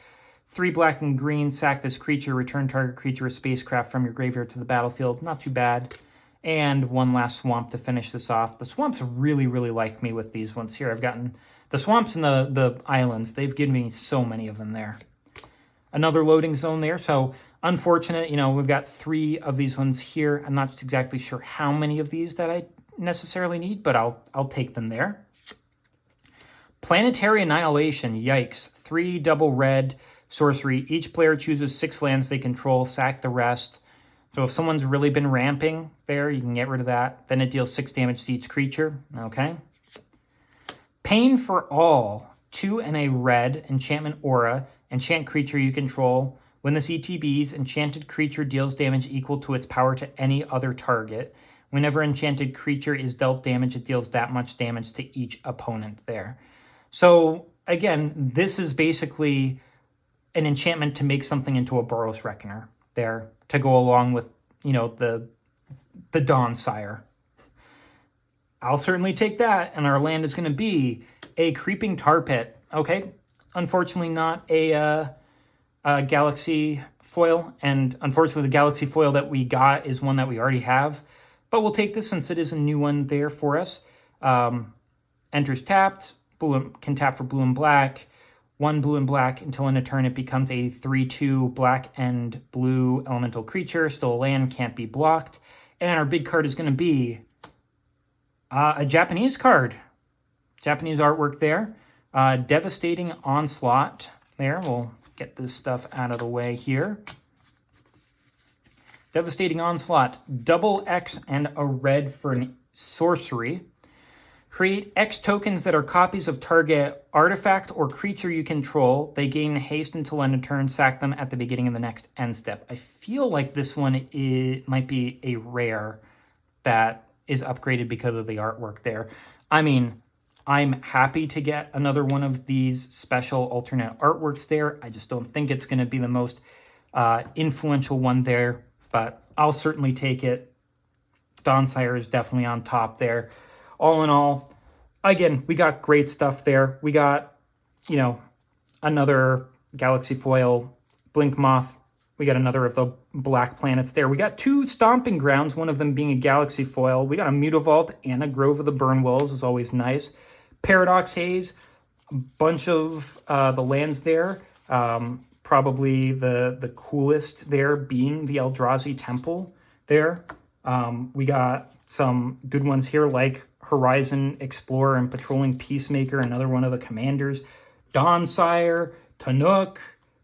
3 black and green, sack this creature, return target creature or spacecraft from your graveyard to the battlefield. Not too bad. And 1 last swamp to finish this off. The swamps really, really like me with these ones here. I've gotten the swamps and the islands. They've given me so many of them there. Another loading zone there. So unfortunate, you know, we've got 3 of these ones here. I'm not exactly sure how many of these that I necessarily need, but I'll take them there. Planetary Annihilation. Yikes. 3 double red sorcery. Each player chooses 6 lands they control. Sack the rest. So if someone's really been ramping there, you can get rid of that. Then it deals 6 damage to each creature. Okay. Pain for All. 2 and a red. Enchantment Aura. Enchant creature you control. When this ETBs, enchanted creature deals damage equal to its power to any other target. Whenever enchanted creature is dealt damage, it deals that much damage to each opponent there. So again, this is basically an enchantment to make something into a Boros Reckoner there to go along with, you know, the Dawn Sire. I'll certainly take that, and our land is going to be a Creeping Tar Pit. Okay, unfortunately not a Galaxy foil, and unfortunately the Galaxy foil that we got is one that we already have, but we'll take this since it is a new one there for us. Enters tapped, can tap for blue and black. 1 blue and black until in a turn it becomes a 3/2 black and blue elemental creature. Still a land, can't be blocked. And our big card is going to be a Japanese card. Japanese artwork there. Devastating Onslaught there. We'll get this stuff out of the way here. Devastating Onslaught. Double X and a red for an sorcery. Create X tokens that are copies of target artifact or creature you control. They gain haste until end of turn. Sack them at the beginning of the next end step. I feel like this one might be a rare that is upgraded because of the artwork there. I mean, I'm happy to get another one of these special alternate artworks there. I just don't think it's going to be the most influential one there, but I'll certainly take it. Dawn Sire is definitely on top there. All in all, again, we got great stuff there. We got, you know, another Galaxy foil, Blink Moth. We got another of the black planets there. We got 2 Stomping Grounds, one of them being a Galaxy foil. We got a Mutavault and a Grove of the Burnwills, is always nice. Paradox Haze, a bunch of the lands there. Probably the coolest there being the Eldrazi Temple there. We got some good ones here like Horizon Explorer and Patrolling Peacemaker, another one of the commanders. Dawn Sire, Tanuk,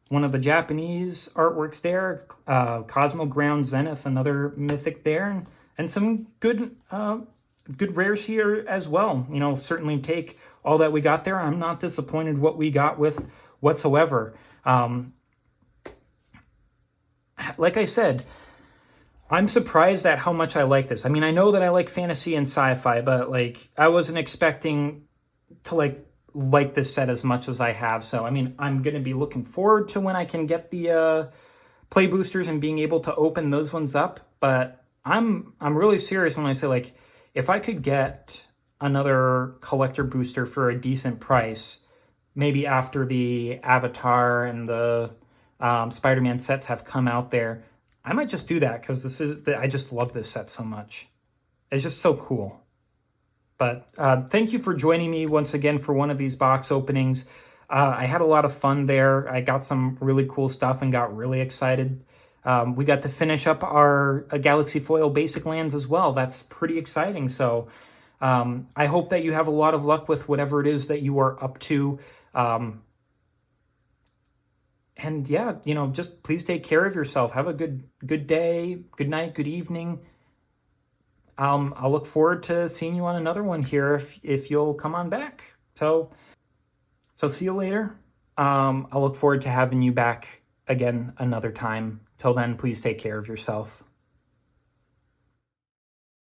one of the Japanese artworks there. Cosmo Ground Zenith, another mythic there. And some good rares here as well. You know, certainly take all that we got there. I'm not disappointed what we got with whatsoever. Like I said, I'm surprised at how much I like this. I mean, I know that I like fantasy and sci-fi, but like I wasn't expecting to like this set as much as I have. So, I mean, I'm going to be looking forward to when I can get the play boosters and being able to open those ones up. But I'm really serious when I say, like, if I could get another collector booster for a decent price, maybe after the Avatar and the Spider-Man sets have come out there, I might just do that because I just love this set so much. It's just so cool. But thank you for joining me once again for one of these box openings. I had a lot of fun there. I got some really cool stuff and got really excited. We got to finish up our Galaxy Foil basic lands as well. That's pretty exciting. So I hope that you have a lot of luck with whatever it is that you are up to. And yeah, you know, just please take care of yourself. Have a good day, good night, good evening. I'll look forward to seeing you on another one here if you'll come on back. So see you later. I'll look forward to having you back again another time. Till then, please take care of yourself.